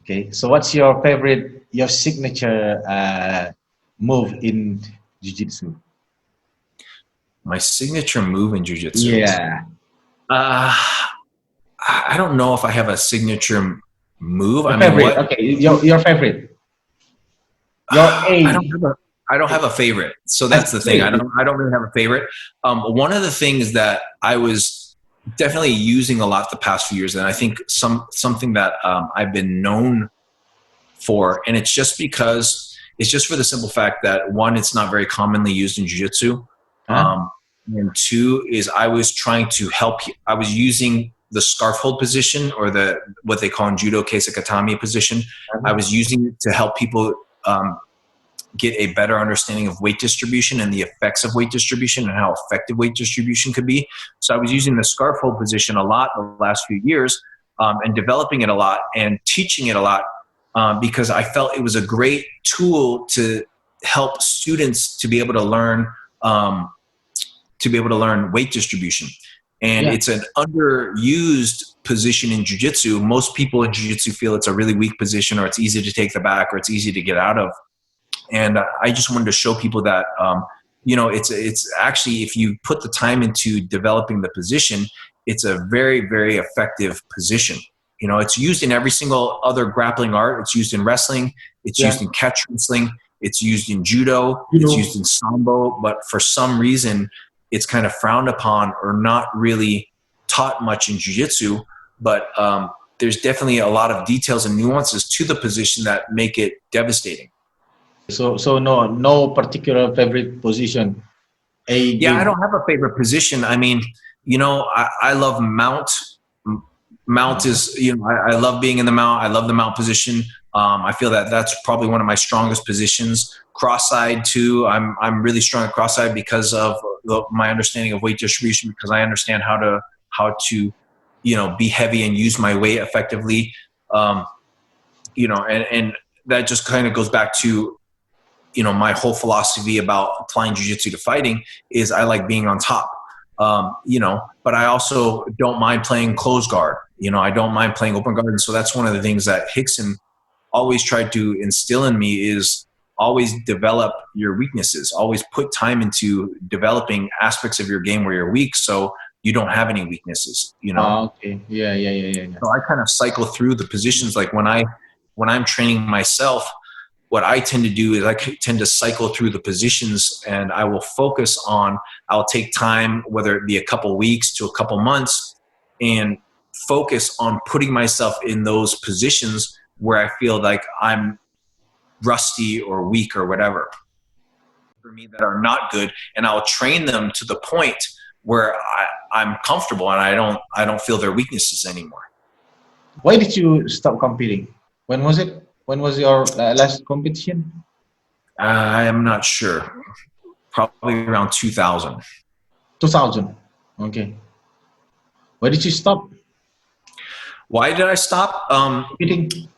Okay. So what's your signature move in Jiu-Jitsu? My signature move in Jiu-Jitsu? Yeah. I don't know if I have a signature move. Okay. Your favorite. I don't have a favorite. So that's the thing. I don't really have a favorite. One of the things that I was definitely using a lot the past few years, and I think something that I've been known for, and it's just for the simple fact that, one, it's not very commonly used in jiu-jitsu, and two is I was using the scarf hold position, or what they call in judo keisakatami position. I was using it to help people get a better understanding of weight distribution and the effects of weight distribution and how effective weight distribution could be. So I was using the scarf hold position a lot the last few years and developing it a lot and teaching it a lot because I felt it was a great tool to help students to be able to learn weight distribution. And it's an underused position in jiu-jitsu. Most people in jiu-jitsu feel it's a really weak position, or it's easy to take the back, or it's easy to get out of. And I just wanted to show people that, it's actually, if you put the time into developing the position, it's a very, very effective position. It's used in every single other grappling art. It's used in wrestling. It's used in catch wrestling. It's used in judo. It's used in sambo. But for some reason, it's kind of frowned upon or not really taught much in jiu-jitsu. But there's definitely a lot of details and nuances to the position that make it devastating. So no particular favorite position. I don't have a favorite position. I mean, I love mount. Mount is, I love being in the mount. I love the mount position. I feel that that's probably one of my strongest positions. Cross-side too. I'm really strong at cross-side because of my understanding of weight distribution, because I understand how to be heavy and use my weight effectively. And that just kind of goes back to my whole philosophy about applying jiu-jitsu to fighting is I like being on top. But I also don't mind playing close guard. I don't mind playing open guard. And so that's one of the things that Rickson always tried to instill in me is always develop your weaknesses. Always put time into developing aspects of your game where you're weak, so you don't have any weaknesses. Okay. Yeah. So I kind of cycle through the positions. Like when I'm training myself, what I tend to do is I tend to cycle through the positions, and I will focus on. I'll take time, whether it be a couple weeks to a couple months, and focus on putting myself in those positions where I feel like I'm rusty or weak or whatever for me that are not good, and I'll train them to the point where I'm comfortable and I don't feel their weaknesses anymore. Why did you stop competing? When was it? When was your last competition? I am not sure. Probably around 2000. 2000. Okay. Why did you stop Why did I stop? competing?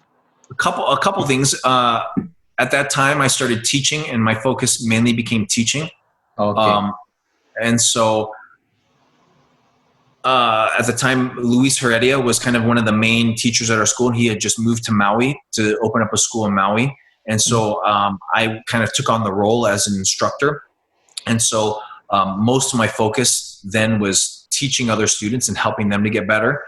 A couple things. At that time, I started teaching, and my focus mainly became teaching. Okay. And so, at the time, Luis Heredia was kind of one of the main teachers at our school, and he had just moved to Maui to open up a school in Maui. And so, I kind of took on the role as an instructor. And so, most of my focus then was teaching other students and helping them to get better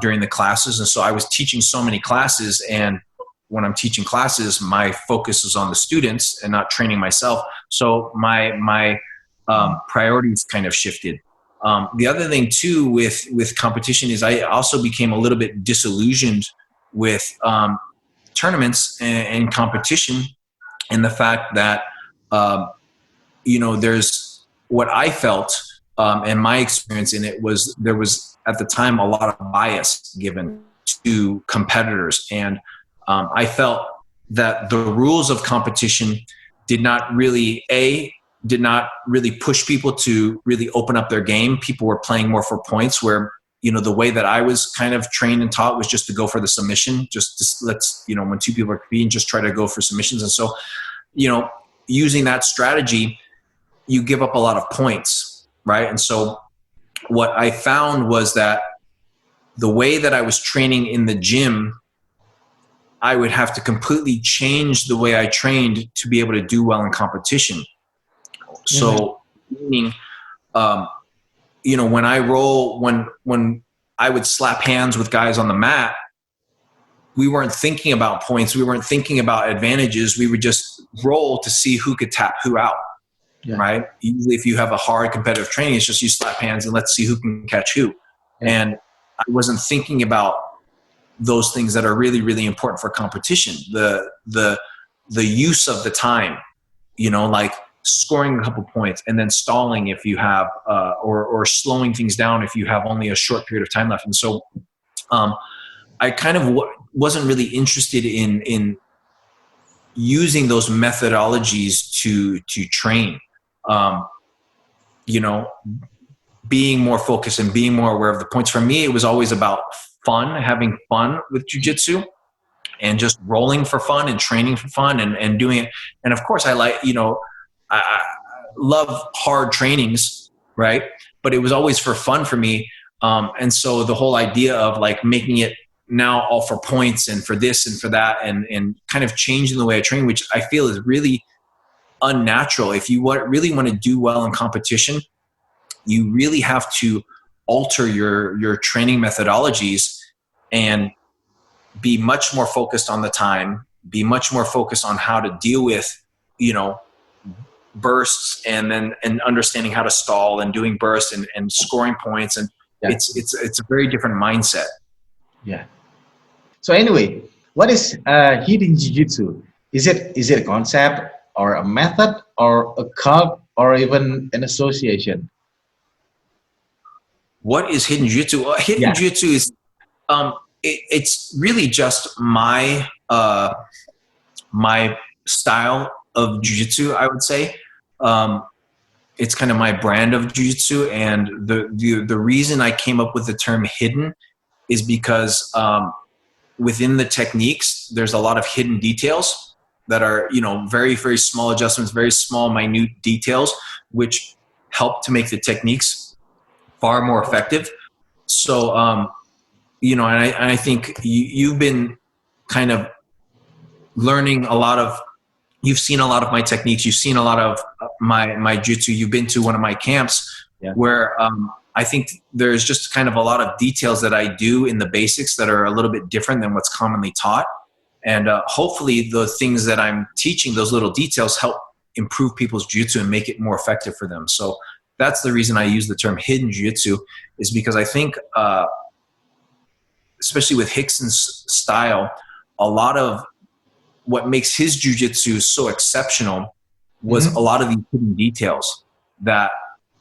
during the classes. And so, I was teaching so many classes, and when I'm teaching classes, my focus is on the students and not training myself. So my priorities kind of shifted. The other thing too with competition is I also became a little bit disillusioned with tournaments and competition, and the fact that there's what I felt and my experience in it was there was at the time a lot of bias given to competitors, and I felt that the rules of competition did not really push people to really open up their game. People were playing more for points, where the way that I was kind of trained and taught was just to go for the submission, let's when two people are competing, just try to go for submissions. And so using that strategy, you give up a lot of points, right? And so what I found was that the way that I was training in the gym, I would have to completely change the way I trained to be able to do well in competition. So, meaning, when when I would slap hands with guys on the mat, we weren't thinking about points. We weren't thinking about advantages. We would just roll to see who could tap who out, right? Usually if you have a hard competitive training, it's just you slap hands and let's see who can catch who. And I wasn't thinking about those things that are really, really important for competition. The use of the time, like scoring a couple points and then stalling if you have, or slowing things down if you have only a short period of time left. And so, I kind of wasn't really interested in using those methodologies to train, being more focused and being more aware of the points. For me, it was always about fun, having fun with jiu-jitsu and just rolling for fun and training for fun and doing it. And of course I I love hard trainings, right? But it was always for fun for me. And so the whole idea of like making it now all for points and for this and for that and kind of changing the way I train, which I feel is really unnatural. If you really want to do well in competition, you really have to alter your training methodologies and be much more focused on the time, be much more focused on how to deal with, bursts and understanding how to stall and doing bursts and scoring points. And it's a very different mindset. Yeah. So anyway, what is hidden jiu-jitsu? Is it a concept or a method or a cult or even an association? What is hidden jiu-jitsu? Well, hidden jiu-jitsu is it's really just my my style of jiu-jitsu, I would say. It's kind of my brand of jiu-jitsu, and the reason I came up with the term hidden is because within the techniques there's a lot of hidden details that are, very, very small adjustments, very small, minute details, which help to make the techniques far more effective. So, and I think you've been kind of learning you've seen a lot of my techniques. You've seen a lot of my jutsu. You've been to one of my camps where I think there's just kind of a lot of details that I do in the basics that are a little bit different than what's commonly taught. And hopefully the things that I'm teaching, those little details, help improve people's jiu-jitsu and make it more effective for them. So that's the reason I use the term hidden jiu-jitsu, is because I think, especially with Rickson's style, a lot of what makes his jiu-jitsu so exceptional was a lot of these hidden details that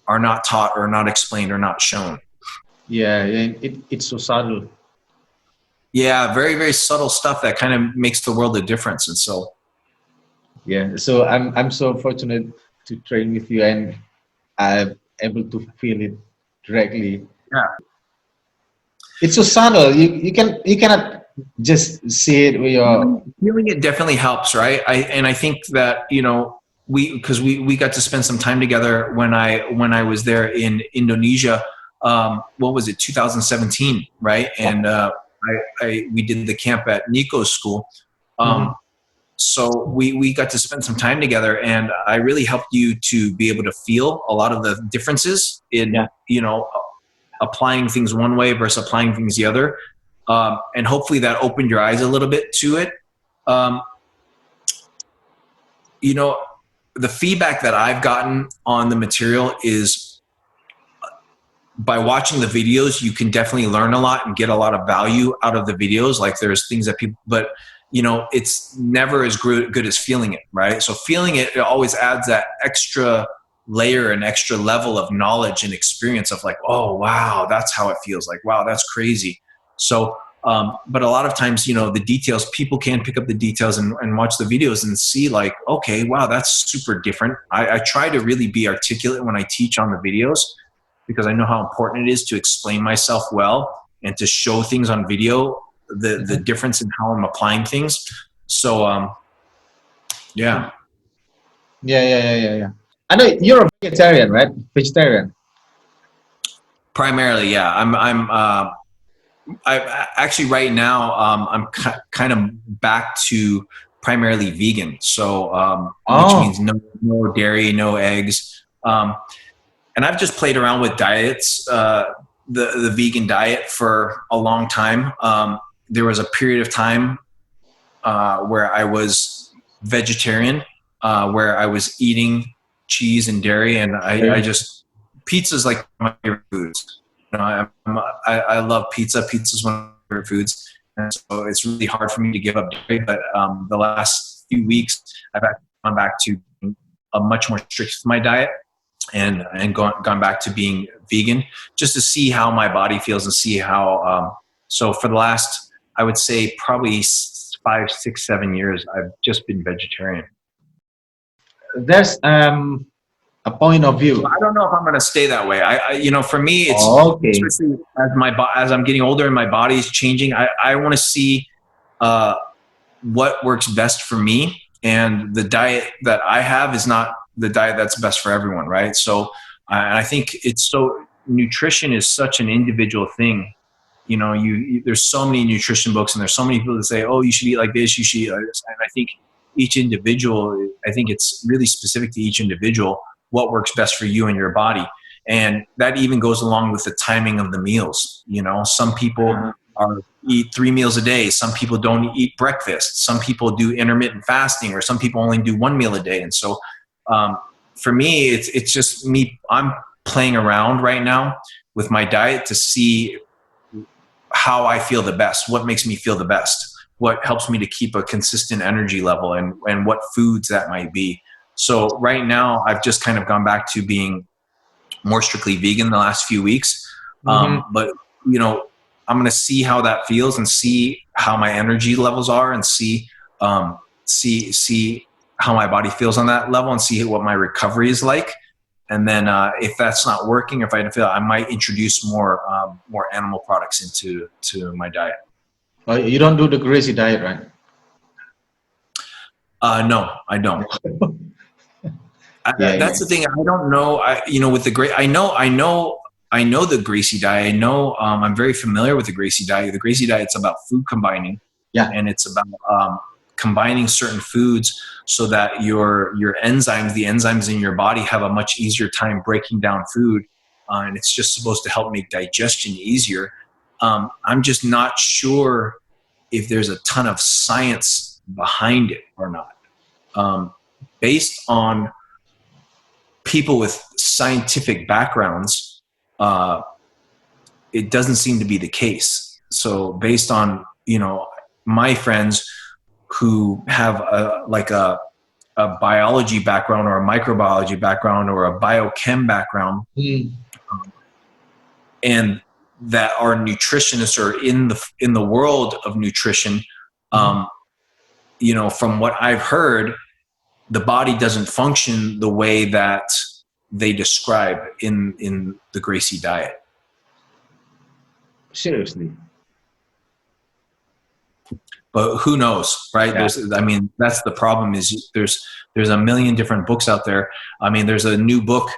are not taught or not explained or not shown. Yeah, it's so subtle. Yeah, very, very subtle stuff that kind of makes the world a difference. And so, yeah, so I'm so fortunate to train with you, and I'm able to feel it directly. yeah, It's so subtle. You cannot just see it with your. feeling it definitely helps, right? I think that we got to spend some time together when I was there in Indonesia. What was it, 2017, right? And we did the camp at Nico's school. So we got to spend some time together, and I really helped you to be able to feel a lot of the differences in applying things one way versus applying things the other. And hopefully that opened your eyes a little bit to it. The feedback that I've gotten on the material is, by watching the videos, you can definitely learn a lot and get a lot of value out of the videos. Like, there's things that people, but it's never as good as feeling it, right? So feeling it always adds that extra layer and extra level of knowledge and experience of like, oh, wow, that's how it feels. Like, wow, that's crazy. So, but a lot of times, the details, people can pick up the details and watch the videos and see like, okay, wow, that's super different. I try to really be articulate when I teach on the videos, because I know how important it is to explain myself well and to show things on video, the difference in how I'm applying things. So, yeah. Yeah. I know you're a vegetarian, right? Vegetarian. Primarily, yeah. I actually right now I'm kind of back to primarily vegan. So, which means no dairy, no eggs. And I've just played around with diets, the vegan diet for a long time. There was a period of time where I was vegetarian, where I was eating cheese and dairy, and I just, pizza's like my favorite foods. I love pizza. Pizza's one of my favorite foods, and so it's really hard for me to give up dairy. But the last few weeks, I've actually gone back to a much more strict with my diet, and gone back to being vegan, just to see how my body feels and see how. So for the last, I would say probably 5, 6, 7 years, I've just been vegetarian. There's a point of view. I don't know if I'm going to stay that way. For me, it's especially as I'm getting older and my body's changing. I want to see what works best for me, and the diet that I have is not the diet that's best for everyone, right? So I think nutrition is such an individual thing. There's so many nutrition books, and there's so many people that say, oh, you should eat like this, you should eat like this. And I think each individual, I think it's really specific to each individual what works best for you and your body. And that even goes along with the timing of the meals. Some people eat 3 meals a day. Some people don't eat breakfast. Some people do intermittent fasting, or some people only do 1 meal a day. And so for me, it's just me. I'm playing around right now with my diet to see how I feel the best, what makes me feel the best, what helps me to keep a consistent energy level, and what foods that might be. So right now, I've just kind of gone back to being more strictly vegan the last few weeks. But, I'm going to see how that feels, and see how my energy levels are, and see how my body feels on that level, and see what my recovery is like. And then if that's not working, if I feel, I might introduce more animal products into my diet. You don't do the Gracie diet, right? No, I don't. Yeah, That's yeah, the thing. I don't know. With the great, I know the Gracie diet. I know, I'm very familiar with the Gracie diet. The Gracie diet, it's about food combining, yeah. and it's about combining certain foods so that your enzymes, the enzymes in your body, have a much easier time breaking down food, and it's just supposed to help make digestion easier. I'm just not sure if there's a ton of science behind it or not. Based on people with scientific backgrounds, uh, it doesn't seem to be the case. So based on, my friends who have a biology background or a microbiology background or a biochem background, Mm. and that are nutritionists or in the world of nutrition, um, from what I've heard, the body doesn't function the way that they describe in the Gracie diet. Seriously. But who knows, right? Yeah. That's the problem, is there's a million different books out there. There's a new book,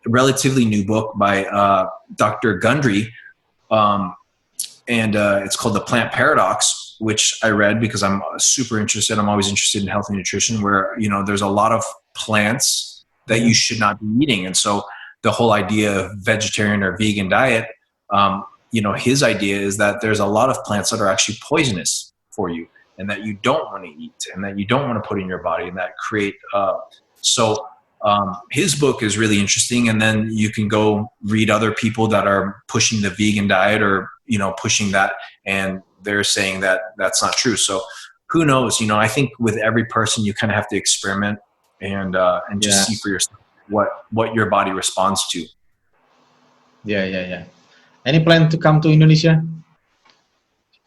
relatively new book by Dr. Gundry, and it's called The Plant Paradox, which I read because I'm super interested. I'm always interested in health and nutrition, where, there's a lot of plants that you should not be eating. And so the whole idea of vegetarian or vegan diet, his idea is that there's a lot of plants that are actually poisonous for you, and that you don't want to eat, and that you don't want to put in your body, and that create, his book is really interesting. And then you can go read other people that are pushing the vegan diet, or, pushing that, and they're saying that that's not true. So who knows? I think with every person, you kind of have to experiment and just see for yourself what your body responds to. Yeah, yeah, yeah. Any plan to come to Indonesia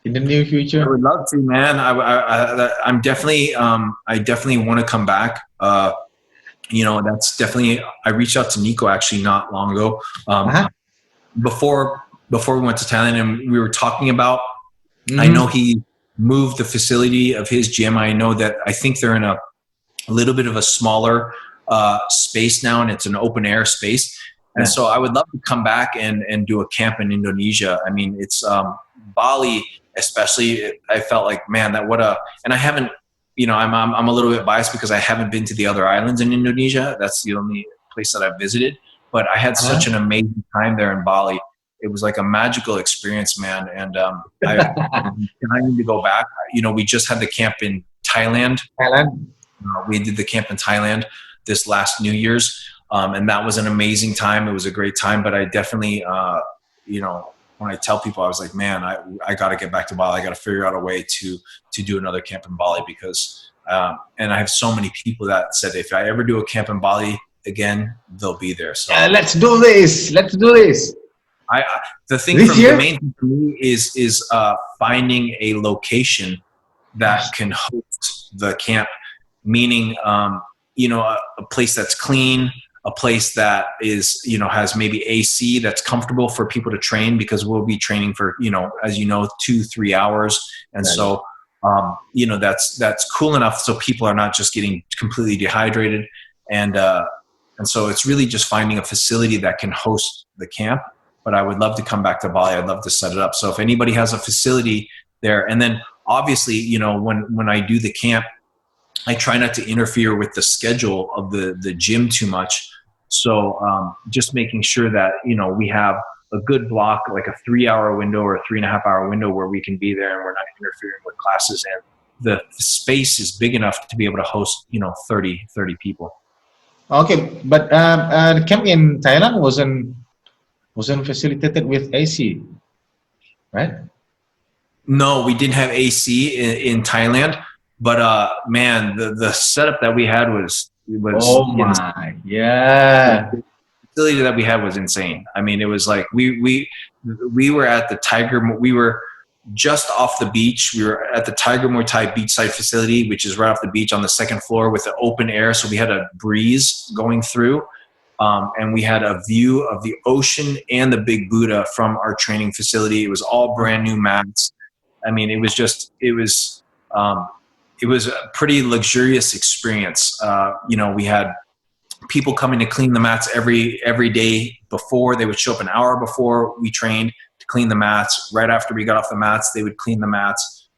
in the near I future? would love to, man. I'm definitely, I definitely want to come back. That's definitely, I reached out to Nico actually not long ago, before we went to Thailand, and we were talking about, I know he moved the facility of his gym. I think they're in a little bit of a smaller space now, and it's an open air space. And so I would love to come back and do a camp in Indonesia. It's Bali, especially. I felt like, man, and I haven't, I'm a little bit biased because I haven't been to the other islands in Indonesia. That's the only place that I've visited, but I had such an amazing time there in Bali. It was like a magical experience, man. And I need to go back. We just had the camp in Thailand. We did the camp in Thailand this last New Year's. And that was an amazing time. It was a great time, but I definitely, when I tell people, I was like, man, I got to get back to Bali. I got to figure out a way to do another camp in Bali, because, and I have so many people that said, if I ever do a camp in Bali again, they'll be there. So let's do this. Let's do this. The main thing for me is finding a location that can host the camp, meaning, a place that's clean, a place that is, has maybe AC that's comfortable for people to train, because we'll be training for, as 2-3 hours. And so, that's cool enough so people are not just getting completely dehydrated. And so it's really just finding a facility that can host the camp. But I would love to come back to Bali. I'd love to set it up. So if anybody has a facility there, and then obviously, when I do the camp, I try not to interfere with the schedule of the gym too much. So just making sure that, we have a good block, like a 3-hour window or a 3.5-hour window where we can be there and we're not interfering with classes. And the space is big enough to be able to host, 30 people. Okay, but the camp in Thailand wasn't facilitated with AC, right? No, we didn't have AC in Thailand, but man, the setup that we had was Oh my, yeah. the facility that we had was insane. It was like we were at the we were just off the beach. We were at the Tiger Muay Thai beachside facility, which is right off the beach on the second floor with the open air. So we had a breeze going through. And we had a view of the ocean and the Big Buddha from our training facility. It was all brand new mats. it was a pretty luxurious experience. We had people coming to clean the mats every day before. They would show up an hour before we trained to clean the mats. Right after we got off the mats, they would clean the mats.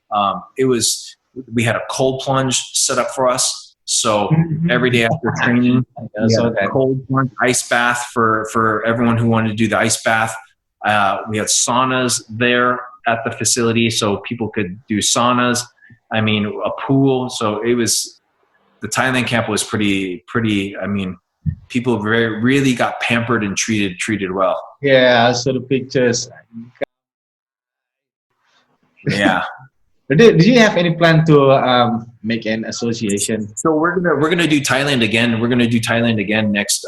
We had a cold plunge set up for us. So every day after training, we had a cold plunge ice bath for everyone who wanted to do the ice bath. We had saunas there at the facility, so people could do saunas. I mean, a pool. So the Thailand camp was pretty. I mean, people really got pampered and treated well. Yeah, I saw the pictures. Yeah. Did you have any plan to make an association? So we're gonna do Thailand again. We're gonna do Thailand again next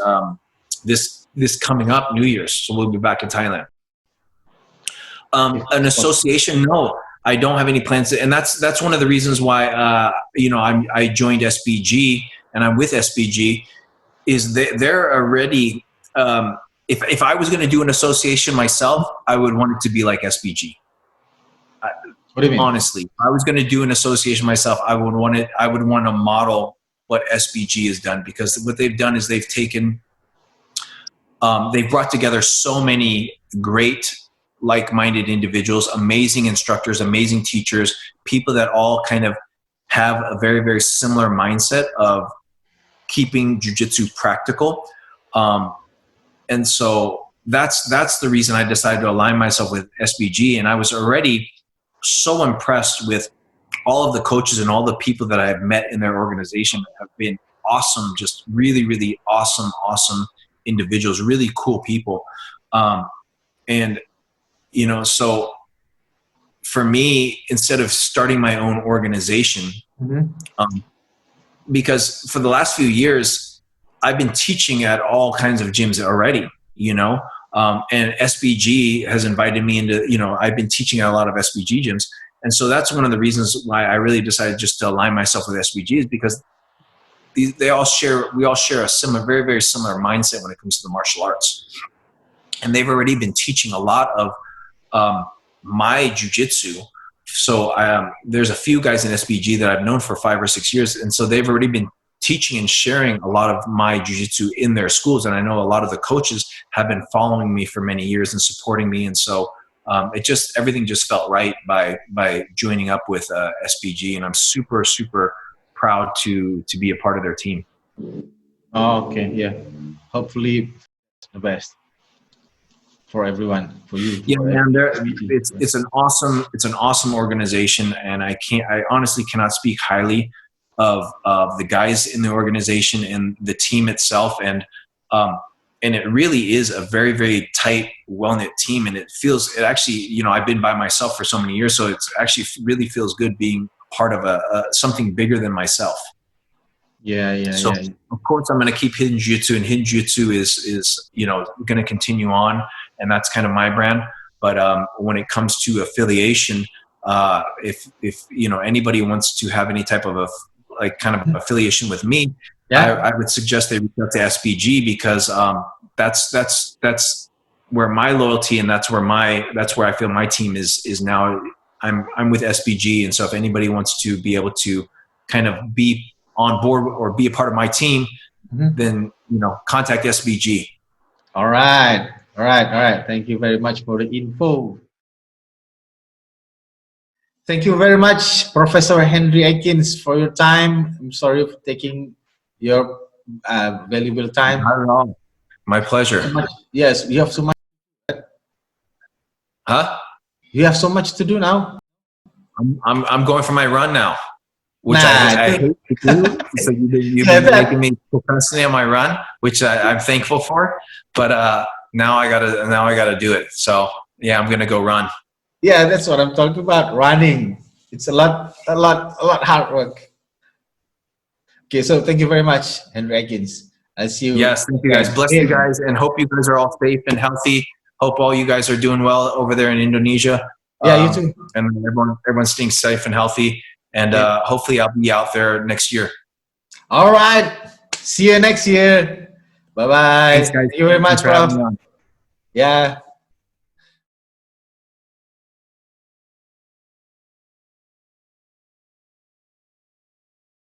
this coming up New Year's. So we'll be back in Thailand. An association? No, I don't have any plans. And that's one of the reasons why I joined SBG and I'm with SBG. Is they're already if I was going to do an association myself, I would want it to be like SBG. What do you mean? Honestly, if I was going to do an association myself, I would want to model what SBG has done, because what they've done is they've brought together so many great like-minded individuals, amazing instructors, amazing teachers, people that all kind of have a very, very similar mindset of keeping jiu-jitsu practical. And so that's the reason I decided to align myself with SBG. And I was already so impressed with all of the coaches and all the people that I've met in their organization have been awesome, just really, really awesome individuals, really cool people. So for me, instead of starting my own organization, because for the last few years, I've been teaching at all kinds of gyms already, and SBG has invited me into, I've been teaching at a lot of SBG gyms. And so that's one of the reasons why I really decided just to align myself with SBG, is because we all share a similar, very, very similar mindset when it comes to the martial arts. And they've already been teaching a lot of my jiu-jitsu. So there's a few guys in SBG that I've known for 5 or 6 years. And so they've already been teaching and sharing a lot of my jiu-jitsu in their schools. And I know a lot of the coaches have been following me for many years and supporting me. And so everything just felt right by joining up with SBG. And I'm super, super proud to be a part of their team. Oh, okay. Yeah. Hopefully the best for everyone, for you. Yeah, man, it's an awesome organization, and I honestly cannot speak highly of the guys in the organization and the team itself, and it really is a very, very tight, well-knit team, and it actually, I've been by myself for so many years, so it actually really feels good being part of something bigger than myself. So of course I'm going to keep Hidden Jiu-Jitsu, and Hidden Jiu-Jitsu is going to continue on, and that's kind of my brand. But when it comes to affiliation, if anybody wants to have any type of affiliation with me, I would suggest they reach out to SBG, because that's where my loyalty, and that's where I feel my team is now. I'm with SBG, and so if anybody wants to be able to kind of be on board or be a part of my team, then contact SBG. All right. Thank you very much for the info. Thank you very much, Professor Henry Akins, for your time. I'm sorry for taking your valuable time. Not at all. My pleasure. Yes, you have so much. Huh? You have so much to do now. I'm going for my run now, which I hate to do. So you've been making me procrastinate on my run, which I'm thankful for. But now I gotta do it. So yeah, I'm gonna go run. Yeah, that's what I'm talking about. Running. It's a lot hard work. Okay, so thank you very much, Henry Akins. I'll see you. Yes, thank you guys. Bless you guys, and hope you guys are all safe and healthy. Hope all you guys are doing well over there in Indonesia. Yeah, you too. And everyone's staying safe and healthy. And hopefully I'll be out there next year. All right. See you next year. Bye-bye. Thanks, guys. Thank you very much, Prof. Yeah.